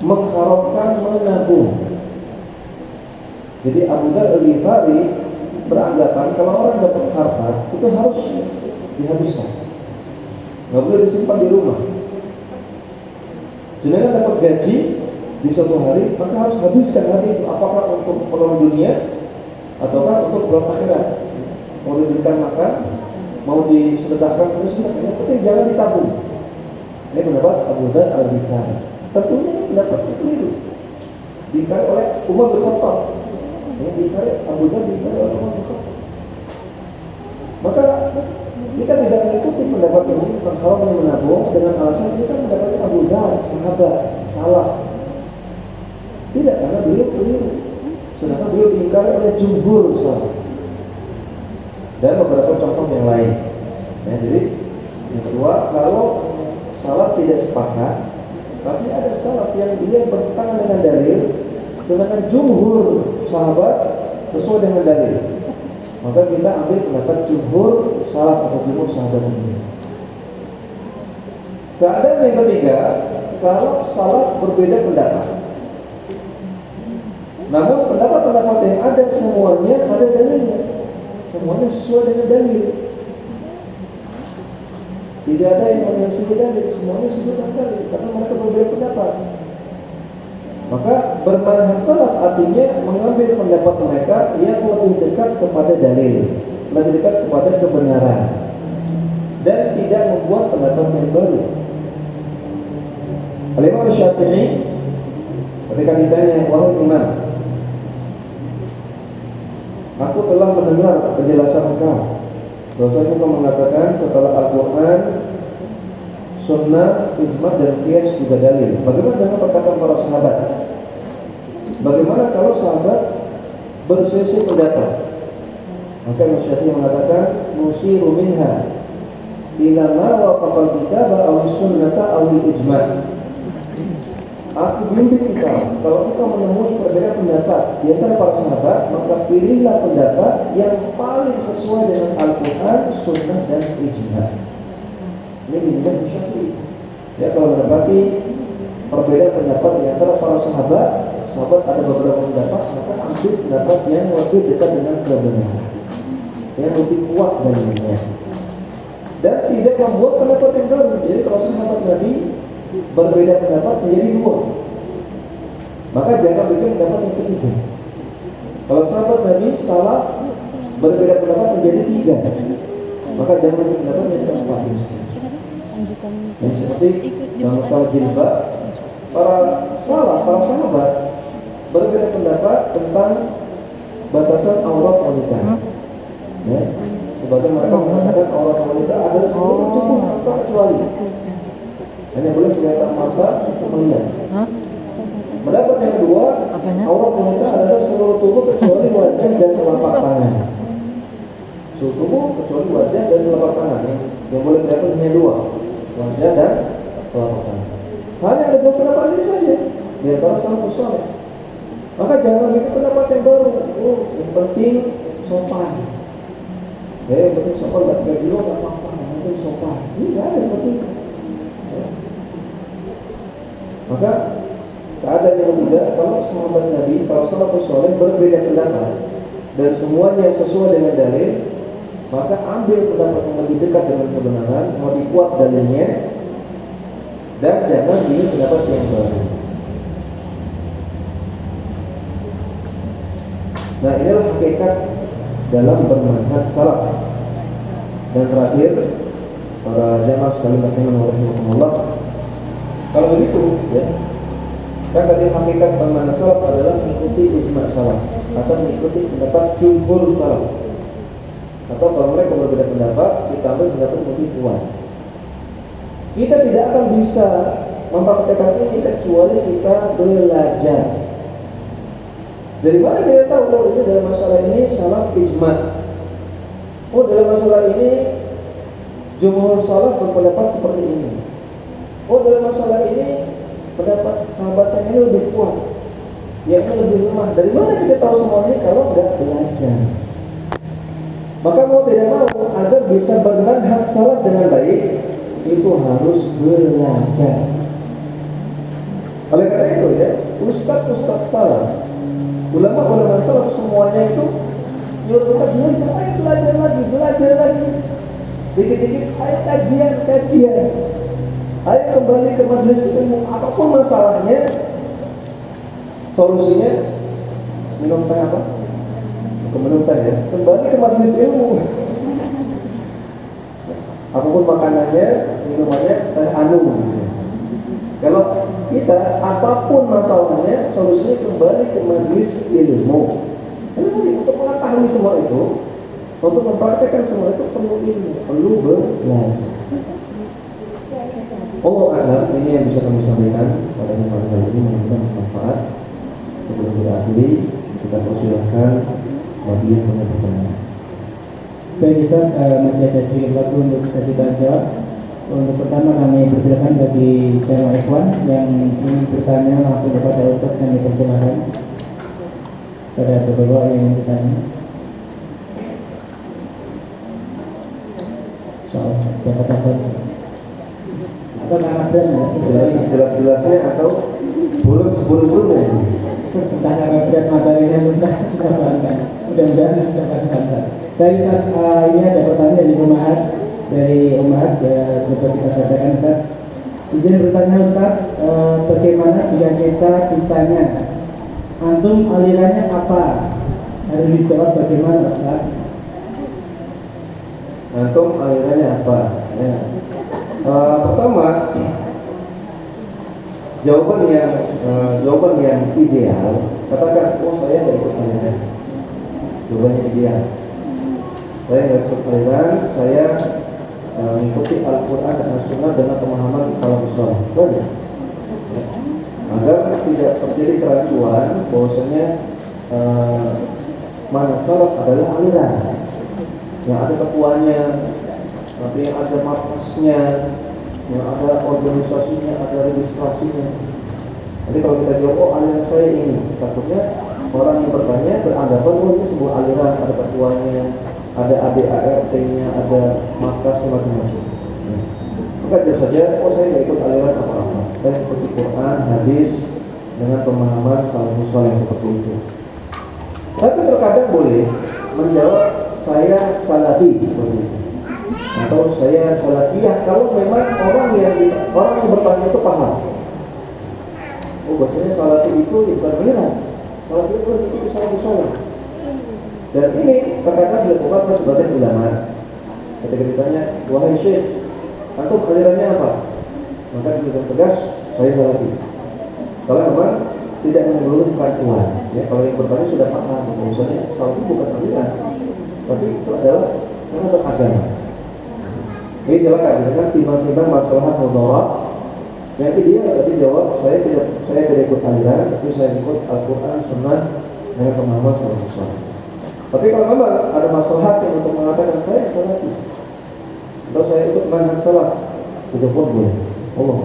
mengharamkan menabung. Jadi Abu Dzar Al-Ghifari beranggapan kalau orang dapat harta itu harus dihabiskan, nggak boleh disimpan di rumah. Jadi dapat gaji di suatu hari, maka harus habiskan hari itu, apakah untuk keperluan dunia ataukah untuk keperluan akhirat. Mau diberikan makan, mau disedekahkan, yang penting jangan ditabung. Ini pendapat Abu Dzar Al-Ghifari. Tentunya pendapat itu keliru, diingkari oleh Umar bin Khattab. Diingkari Abu Dzar, diingkari oleh Umar bin Khattab. Maka kita tidak mengikuti pendapat ini tentang haramnya menabung dengan alasan kita mendapatkan Abu Dzar sahabat salah. Tidak, karena beliau keliru, sedangkan beliau diingkari oleh jumhur sahabat. Dan beberapa contoh yang lain. Jadi yang kedua, kalau salaf tidak sepakat, tapi ada salaf yang dia bertentangan dengan dalil, sedangkan jumhur sahabat sesuai dengan dalil, maka kita ambil pendapat jumhur salaf atau jumhur sahabat ini. Keadaan yang ketiga, kalau salaf berbeda pendapat, namun pendapat-pendapat yang ada semuanya ada dalilnya. Semuanya sesuai dengan dalil. Tidak ada yang menyelesaikan dalil, semuanya sesuai dengan dalil, karena mereka berbeda pendapat. Maka bermanhaj salaf artinya mengambil pendapat mereka yang lebih dekat kepada dalil, lebih dekat kepada kebenaran, dan tidak membuat pendapat yang baru. Al-Imam Syafi'i ketika ditanya, wahai imam, aku telah mendengar penjelasan engkau bahwasanya engkau mengatakan setelah Al-Quran, Sunnah, Ijma' dan Qiyas juga dalil. Bagaimana dengan perkataan para sahabat? Bagaimana kalau sahabat berselisih pendapat? Maka Imam Syafi'i mengatakan nusiru minha ila ma waqafal kitab aw sunnata aw ijma'. Aku bimbing engkau, kalau engkau menemui perbedaan pendapat di antara para sahabat, maka pilihlah pendapat yang paling sesuai dengan Al-Quran, Sunnah, dan Ijma'. Ini bimbingan Syafi'i. Ya, kalau mendapati perbedaan pendapat di antara para sahabat ada beberapa pendapat, maka ambil pendapat yang lebih dekat dengan kebenaran, yang lebih kuat dalilnya, dan tidak membuat pendapat yang baru. Jadi kalau sahabat Nabi berbeda pendapat menjadi dua, maka jangan bikin pendapat yang ketiga. Kalau sahabat Nabi salah berbeda pendapat menjadi tiga, maka jangan bikin pendapat yang keempat. Yang seperti masalah jilbab, para sahabat berbeda pendapat tentang batasan aurat wanita. Ya, sebagian mereka mengatakan aurat wanita adalah seluruh tubuh tanpa kecuali. Hanya boleh kelihatan mata untuk melihat. Pendapat yang kedua, aurat wanita adalah seluruh tubuh kecuali wajah dan telapak tangan. Seluruh tubuh kecuali wajah dan telapak tangan. Yang boleh kelihatan hanya dua, wajah dan telapak tangan. Hanya ada dua pendapat ini saja di antara salafus saleh. Maka jangan bikin pendapat yang baru. Yang penting sopan. Yang penting sopan, nggak dulu nggak apa-apa. Yang penting sopan. Ini nggak ada seperti itu. Ya. Maka keadaan yang tidak, kalau sahabat Nabi, kalau salafus saleh berbeda pendapat dan semuanya sesuai dengan dalil, maka ambil pendapat yang lebih dekat dengan kebenaran, lebih kuat dalilnya, dan jangan pilih pendapat yang baru. Nah, inilah hakikat dalam bermanhaj salaf. Dan terakhir, para jamaah sekalian rahimahumullah, kalau begitu, ya, kan tadi hakikat bermanhaj salaf adalah mengikuti ijma' salaf atau mengikuti pendapat jumhur salaf. Atau kalau mereka berbeda pendapat, kita ambil pendapat yang lebih kuat. Kita tidak akan bisa mempraktekkan ini kecuali kita belajar. Dari mana kita tahu bahwa ini dalam masalah ini salaf ijma'? Oh, dalam masalah ini jumhur salaf berpendapat seperti ini. Oh, dalam masalah ini pendapat sahabatnya ini lebih kuat, yang ini lebih lemah. Dari mana kita tahu semua ini kalau tidak belajar? Maka mau tidak mau, agar bisa bermanhaj salaf dengan baik, itu harus belajar. Oleh karena itu ya, ustaz salaf, ulama salaf semuanya itu nyuruh kita belajar lagi. Dikit-dikit, ayo kajian. Ayo kembali ke majelis ilmu, apapun masalahnya, solusinya minum teh apa? Minum teh ya. Kembali ke majelis ilmu. Apapun makanannya, minumannya teh anu. Kalau kita apapun masalahnya, solusinya kembali ke majelis ilmu. Untuk mengetahui semua itu, untuk mempraktekkan semua itu perlu ilmu, perlu belajar. A'lam, ini yang bisa kami sampaikan pada kesempatan kali ini, mudah-mudahan bermanfaat. Sebelum kita akhiri, kita persilahkan bagi yang punya pertanyaan. Baik Ustaz, masih ada sedikit waktu untuk sesi tanya jawab. Untuk pertama kami persilakan bagi jamaah ikhwan yang ingin bertanya langsung kepada Ustaz, kami persilakan. Pada beberapa yang ingin bertanya. Soal jabatan Ustaz. Atau nama brand ya? Jelas-jelasnya atau belum sebelum-sebelumnya? Entah nama brand materinya mudah-mudahan dapat. Dari Ustaz, ini ada pertanyaan dari Umar ya, coba kita sampaikan Ustaz. Izin bertanya Ustaz, bagaimana jika kita ditanya antum alirannya apa? Harus dijawab bagaimana Ustaz? Antum alirannya apa? Ya. Pertama, jawaban yang ideal, katakan, oh saya nggak ikut aliran. Jawabannya ideal. Saya nggak ikut aliran, saya mengikuti Al-Quran dan As-Sunnah dengan pemahaman salafus saleh. Banyak. Agar tidak terjadi keraguan bahwasanya manhaj salaf adalah aliran yang ada ketuanya, nanti yang ada markasnya, yang ada organisasinya, ada registrasinya. Jadi kalau kita jawab, oh aliran saya ini, takutnya orang yang bertanya beranggapan, oh ini sebuah aliran, ada ketuanya, ada ADART-nya, ada markasnya, macam-macam. Maka jawab saja, oh saya tidak ikut aliran apa-apa. Saya ikuti Quran, hadis dengan pemahaman salafus saleh seperti itu. Tapi terkadang boleh menjawab saya salafi seperti itu, atau saya salafiyah kalau memang orang yang bertanya itu paham. Oh bahasanya salafi itu bukan aliran, salafi itu salafus saleh. Dan ini terkadang dilakukan oleh sebagian ulama. Ketika ditanya, wahai syekh, Antum alirannya apa? Maka kita tegas, saya salafi. Kalau memang tidak melulu pengakuan, ya, kalau yang bertanya sudah paham, maksudnya salafi bukan aliran, tapi itu adalah karena beragama. Jadi silakan dengan timbang-timbang masalah mudarat. Jadi dia tadi jawab, saya tidak ikut aliran, tapi saya ikut Al-Quran, Sunnah dengan pemahaman salafus saleh. Tapi kalau memang ada masalah yang untuk mengatakan saya salafi, atau saya ikut manhaj salaf, itu pun boleh. Allah.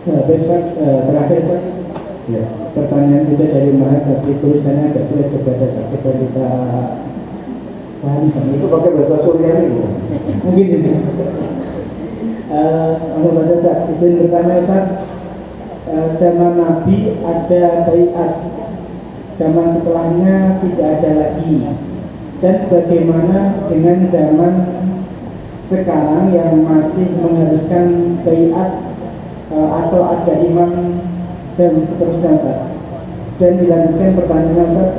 Nah, besok terakhir Ustaz. Ya. Pertanyaan juga dari Mahat, tapi tulisannya agak sulit dibaca Ustaz. Coba kita pahami sama Itu pakai bahasa Suryani bu. mungkin di sini. Langsung saja Ustaz. Izin bertanya Ustaz. Zaman Nabi ada baiat, zaman setelahnya tidak ada lagi. Dan bagaimana dengan zaman sekarang yang masih mengharuskan baiat atau ada imam dan seterusnya Ustaz. Dan dilanjutkan pertanyaan Ustaz,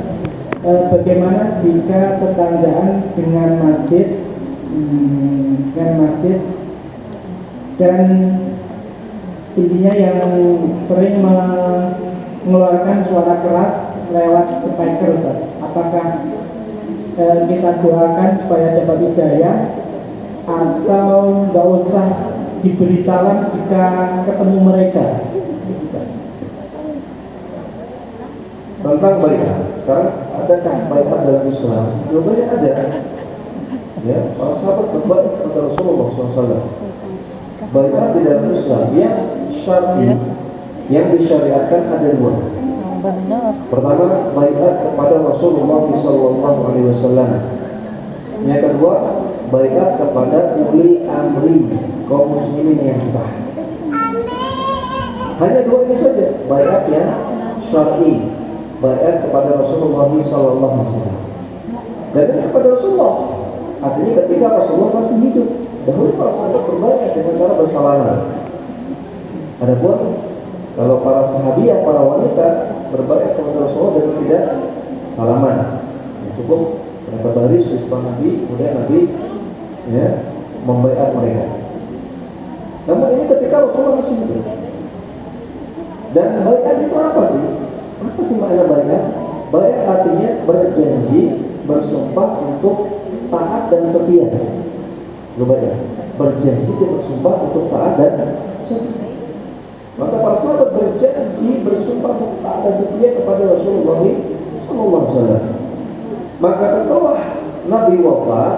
bagaimana jika tetanggaan dengan masjid dan intinya yang sering mengeluarkan suara keras lewat speaker Ustaz. Apakah kita doakan supaya dapat hidayah atau nggak usah diberi salam jika ketemu mereka? Tentang baiat, sekarang adakah baiat dalam Islam? Jawabannya ada. Ya, para sahabat berbaiat kepada Rasulullah SAW. Baiat di dalam Islam yang syar'i, yang disyariatkan ada dua. Pertama, baiat kepada Rasulullah SAW. Yang kedua, baiat kepada uli amri kaum muslimin yang sah. Hanya dua ini saja, baiat yang syar'i, baiat kepada Rasulullah SAW. Dan kepada Rasulullah, artinya ketika Rasulullah masih hidup. Dahulu para sahabat berbaiat dengan cara bersalaman. Adapun kalau para sahabiah, para wanita berbaiat kepada Rasulullah dengan tidak salaman, cukup mereka baris di depan Nabi, kemudian Nabi membaiat mereka. Namun ini ketika Rasulullah masih hidup. Dan baiat itu apa sih? Apa sih makna baiat? Baiat artinya berjanji, bersumpah untuk taat dan setia. Baiat berjanji dan bersumpah untuk taat dan setia. Maka para sahabat berjanji, bersumpah untuk taat dan setia kepada Rasulullah SAW. Maka setelah Nabi wafat,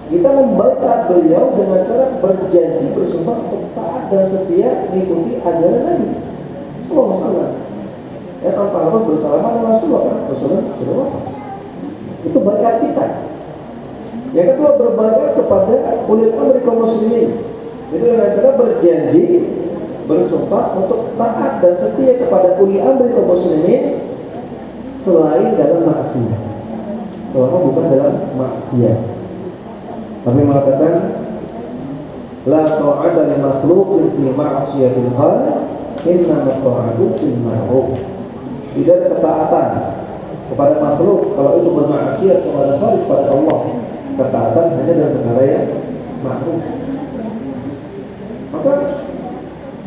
kita membaiat beliau dengan cara berjanji, bersumpah untuk taat dan setia mengikuti ajaran Nabi SAW. Ya, tanpa harus bersalaman dengan Rasulullah, karena Rasulullah sudah wafat. Itu baiat kita. Yang kedua, berbaiat kepada ulil amri kaum muslimin. Itu dengan cara berjanji, bersumpah untuk taat dan setia kepada ulil amri kaum muslimin selain dalam maksiat, selama bukan dalam maksiat. Kami mengatakan la ta'ata li makhluqin fi ma'siyatil khaliq, innama ta'atu fil ma'ruf. Tidak ada ketaatan kepada makhluk kalau itu bermaksiat kepada Khaliq, kepada Allah. Ketaatan hanya dalam perkara yang ma'ruf. Maka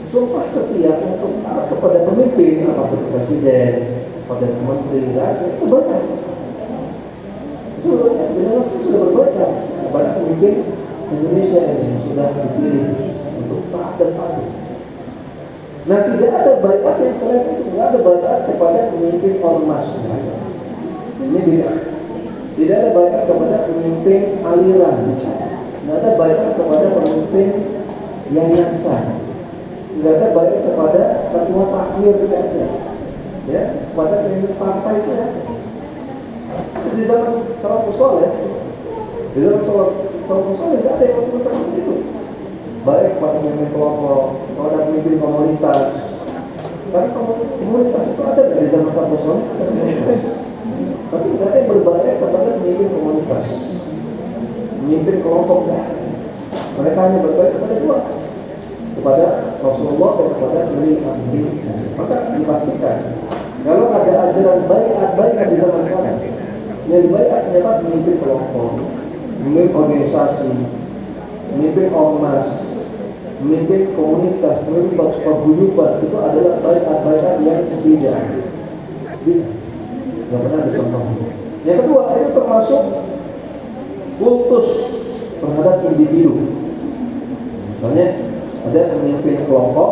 sumpah setia untuk taat kepada pemimpin, apakah presiden, pada menteri, raja, itu banyak. Sebenarnya jelas sudah berbaiat kepada pemimpin Indonesia yang sudah dipilih untuk taat dan patuh. Nah, tidak ada baiat yang selain itu. Tidak ada baiat kepada pemimpin ormas. Ini tidak. Tidak ada baiat kepada pemimpin aliran. Tidak ada baiat kepada pemimpin yayasan. Tidak ada baiat kepada ketua takmir, tidak ada. Ya, kepada pemimpin partai itu ya. Di zaman salafus saleh, di zaman salafus saleh tidak ada yang berusaha begitu. Baik pada pemimpin kelompok, pada pemimpin komunitas. Karena komunitas itu ada dari zaman salafus saleh, ada komunitas. Tapi tidak ada yang berbaiat kepada pemimpin komunitas, pemimpin kelompok. Mereka hanya berbaiat kepada dua, kepada Rasulullah dan kepada ulil amri. Maka dipastikan kalau ada ajaran baiat di zaman sekarang, yang baiat ternyata memimpin kelompok, memimpin organisasi, memimpin ormas, memimpin komunitas, memimpin paguyuban, itu adalah baiat-baiat yang tidak pernah dicontoh. Yang kedua, itu termasuk kultus terhadap individu. Misalnya ada pemimpin kelompok,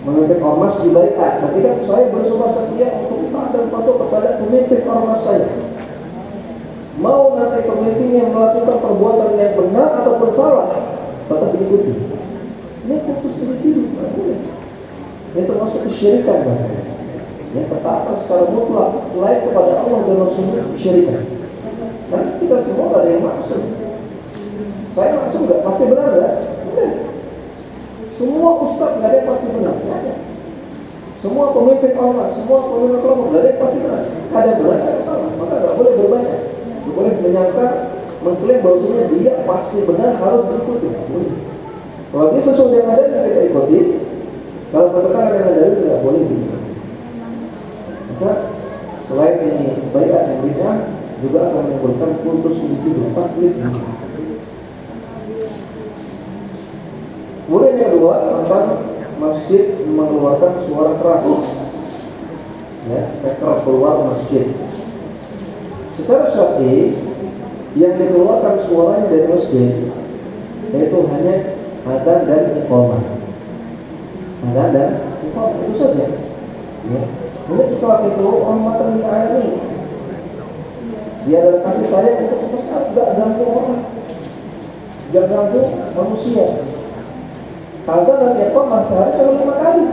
memimpin ormas di baiat. Berarti kan saya bersumpah setia untuk taat dan patuh kepada pemimpin ormas saya. Mau nanti pemimpin yang melakukan perbuatan yang benar ataupun salah, tetap diikuti. Ini kultus individu, boleh. Ini termasuk kesyirikan, yang ketaatan secara mutlak selain kepada Allah dan Rasulnya kesyirikan. Karena kita semua gak ada yang maksud. Saya maksud nggak pasti benar nggak? Enggak. Semua ustaz nggak ada yang pasti benar. Nggak. Semua pemimpin ormas, semua pemimpin kelompok nggak ada yang pasti benar. Ada benar, ada salah. Maka nggak boleh berbanyak. Nggak boleh menyangka, mengklaim bahwasanya dia pasti benar harus diikuti. Kalau dia sesuai dengan dalil yang kita ikuti, kalau bertentangan dengan dalil nggak boleh diikuti. Maka selain ini baiat yang bid'ah juga akan menimbulkan kultus individu, taklid. Kemudian yang kedua tentang masjid mengeluarkan suara keras, ya, speaker keluar masjid. Secara syar'i yang dikeluarkan suaranya dari masjid yaitu hanya adzan dan iqamah. Adzan dan iqamah itu saja. Ya. Ini Islam itu rahmatan lil alamin. Dia adalah kasih sayang untuk semesta, tidak ganggu orang, tidak ganggu manusia. Adzan dan iqamah sehari cuma 5 kali.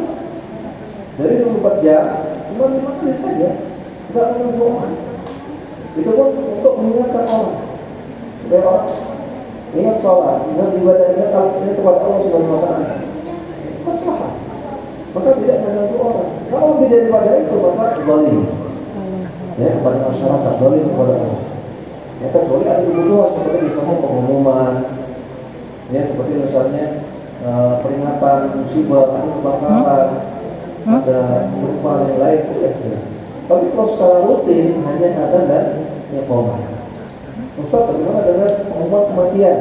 Dari 24 jam cuma 5 kali saja, tidak mengganggu orang. Itu pun untuk mengingatkan orang, supaya orang ingat sholat, ingat ibadahnya kepada Allah Subhanahu wa Ta'ala. Masalah. Maka tidak mengganggu orang. Kalau lebih daripada itu maka zalim. Ya, kepada masyarakat, zalim kepada Allah. Ya, kecuali ada kebutuhan seperti misalnya pengumuman, ya seperti misalnya peringatan musibah, kebakaran, ada berupa yang lain itu ya. Tapi kalau secara rutin hanya adzan dan iqamah. Ustaz, bagaimana dengan pengumuman kematian?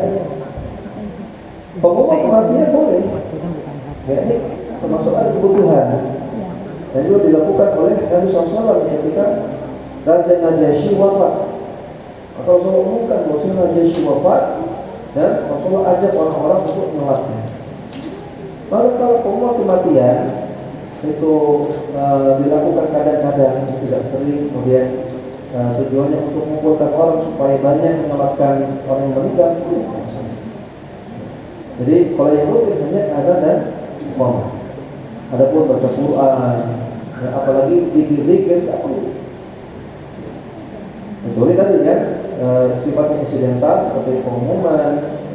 Pengumuman kematian boleh. Ya, ini termasuk ada kebutuhan. Dan juga dilakukan oleh Nabi SAW ketika Raja Najasyi wafat. Atau Rasulullah umumkan bahwa Najasyi wafat dan Rasulullah ajak orang-orang untuk melatih. Lalu kalau pengumuman kematian itu dilakukan kadang-kadang, tidak sering, kemudian tujuannya untuk mengumpulkan orang supaya banyak menyelamatkan orang yang meninggal. Jadi kalau yang rutin hanya adzan dan iqamah. Adapun baca Quran, ya, apalagi zikir tidak perlu. Kecuali tadi kan sifatnya insidental seperti pengumuman,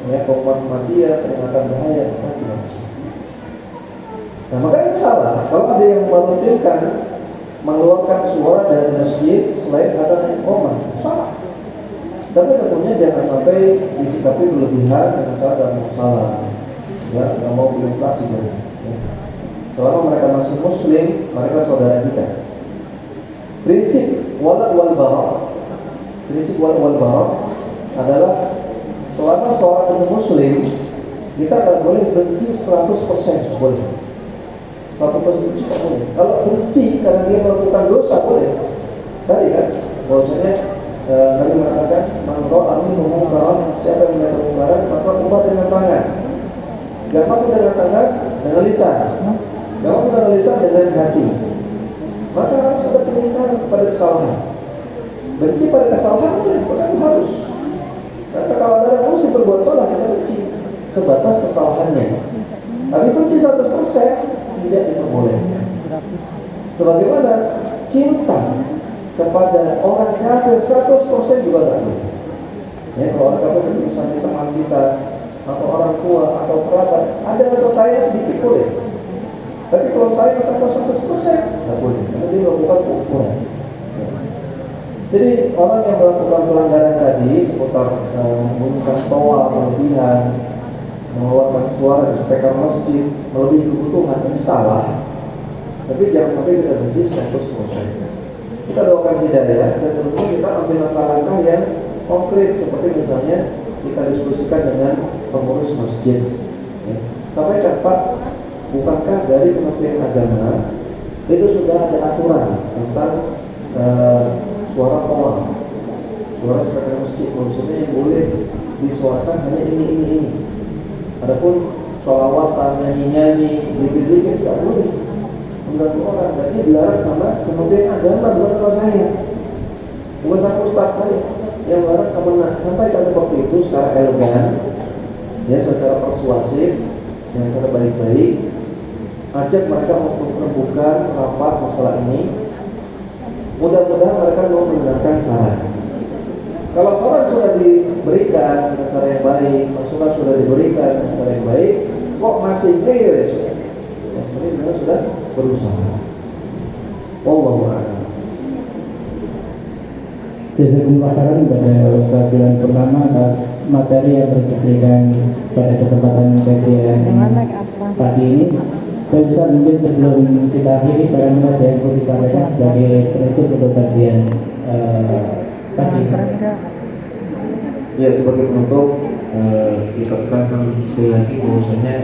ya, pengumuman kematian, peringatan bahaya, tidak. Nah, maka ini salah kalau ada yang merutinkan mengeluarkan suara dari masjid selain adzan dan iqamah. Salah. Tapi tentunya jangan sampai disikapi berlebihan dengan cara dan salah. Ya, tidak mau berinflasi ya. Selama mereka masih muslim, mereka saudara kita. Prinsip wala wal bara. Prinsip wala wal bara adalah selama seorang muslim kita tidak boleh benci 100%, boleh. 100% tidak boleh. Kalau benci karena dia melakukan dosa boleh. Tadi kan, bahwasanya Nabi mengatakan, "Man ra'a minkum munkaran," siapa yang melihat kemungkaran maka ubah dengan tangan. Gak mampu dengan tangan, dengan lisan. Gak mampu dengan lisan, dengan hati. Maka harus ada pengingkaran kepada kesalahan. Benci pada kesalahan boleh, bukan harus. Karena kalau ada muslim berbuat salah, kita benci sebatas kesalahannya. Tapi benci 100% tidak diperbolehkan. Sebagaimana cinta kepada orang kafir 100% juga tidak boleh. Ya, kalau orang kafir itu misalnya teman kita atau orang tua atau kerabat, ada rasa sayang sedikit boleh. Tapi kalau sayang sampai 100% tidak boleh. Karena dia melakukan ukuran. Jadi orang yang melakukan pelanggaran tadi seputar menggunakan toa berlebihan, mengeluarkan suara di speaker masjid melebihi kebutuhan, ini salah. Tapi jangan sampai kita benci 100%. Kita doakan hidayah dan tentunya kita ambil langkah-langkah yang konkret seperti misalnya kita diskusikan dengan pengurus masjid. Ya. Sampaikan, Pak, bukankah dari Kementerian Agama itu sudah ada aturan tentang suara pola, suara sekretariat masjid, maksudnya yang boleh disuarakan hanya ini. Adapun sholawatan, nyanyi-nyanyi, zikir-zikir tidak boleh mengganggu orang. Dan ini dilarang sama Kementerian Agama, bukan sama saya, bukan sama ustaz saya. Yang melarang Kemenak. Sampaikan seperti itu secara elegan, ya, secara persuasif, dengan cara baik-baik. Ajak mereka untuk membuka rapat masalah ini. Mudah-mudahan mereka mau mendengarkan saran. Kalau saran sudah diberikan dengan cara yang baik, masukan sudah diberikan dengan cara yang baik, kok masih clear ya sudah. Jadi kita sudah berusaha. Wallahu a'lam. Jazakumullah khairan kepada Ustaz Johan Purnama atas materi yang diberikan pada kesempatan kajian pagi ini. Dan Ustaz, mungkin sebelum kita akhiri, barangkali ada yang perlu disampaikan sebagai penutup untuk kajian pagi ini. Ya, sebagai penutup kita tekankan sekali lagi bahwasanya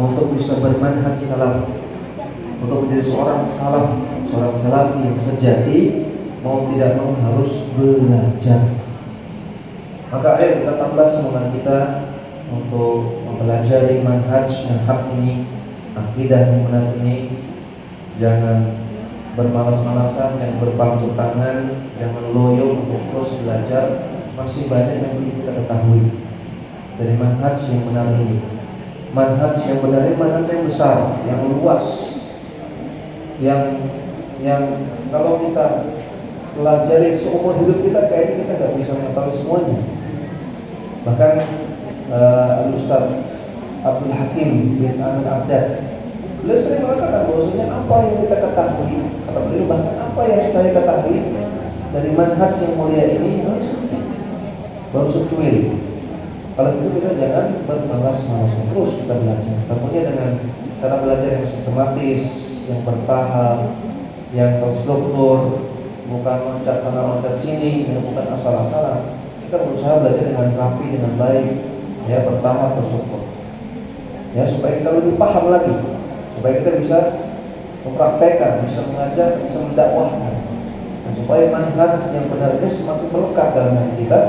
untuk bisa bermanhaj salaf, untuk menjadi seorang salafi yang sejati, mau tidak mau harus belajar. Maka ayo kita tambah semangat kita untuk mempelajari manhaj yang hak ini, akidah yang benar ini. Jangan bermalas-malasan, yang berpangku tangan, yang meloyo untuk terus belajar. Masih banyak yang perlu kita ketahui dari manhaj yang benar ini. Manhaj yang benar ini manhaj yang besar, yang luas, yang kalau kita pelajari seumur hidup kita, kayaknya kita nggak bisa mengetahui semuanya. Bahkan Ustaz Abdul Hakim bin Amin Abdad, beliau sering mengatakan bahwasanya apa yang kita ketahui, kata beliau, bahkan apa yang saya ketahui dari manhaj yang mulia ini baru secuil. Kalau itu kita jangan bermalas-malasan, terus kita belajar. Tentunya dengan cara belajar yang sistematis, yang bertahap, yang terstruktur, bukan loncat sana loncat sini, yang bukan asal-asalan. Kita berusaha belajar dengan rapi, dengan baik, ya, bertahap, terstruktur, ya, supaya kita lebih paham lagi, supaya kita bisa mempraktekkan, bisa mengajar, bisa mendakwahkan, dan supaya manhaj yang benar ini semakin melekat dalam hati kita.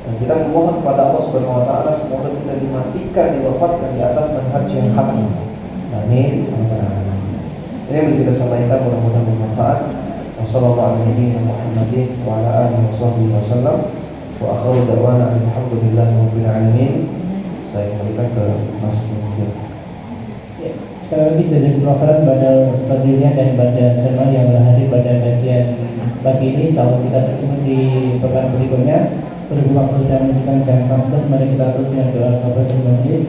Dan kita memohon kepada Allah Subhanahu wa taala semoga kita dimatikan, diwafatkan di atas manhaj yang hak. Amin. Ini yang bisa kita sampaikan, mudah-mudahan bermanfaat. Wassalamualaikum warahmatullahi wabarakatuh. Wa akhiru da'wana alhamdulillahi rabbil alamin. Saya kembalikan ke Mas Muhammad. Sekali lagi jazakumullah khairan pada Ustaz Julian dan pada jemaah yang berhadir pada kajian pagi ini. Insyaallah kita bertemu di pekan berikutnya. Berhubung waktu sudah menunjukkan jam 14, mari kita tutup dengan doa kafaratul majlis.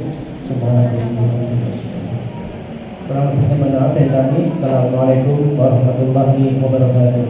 Kurang lebihnya mohon maaf dari kami. Assalamualaikum warahmatullahi wabarakatuh.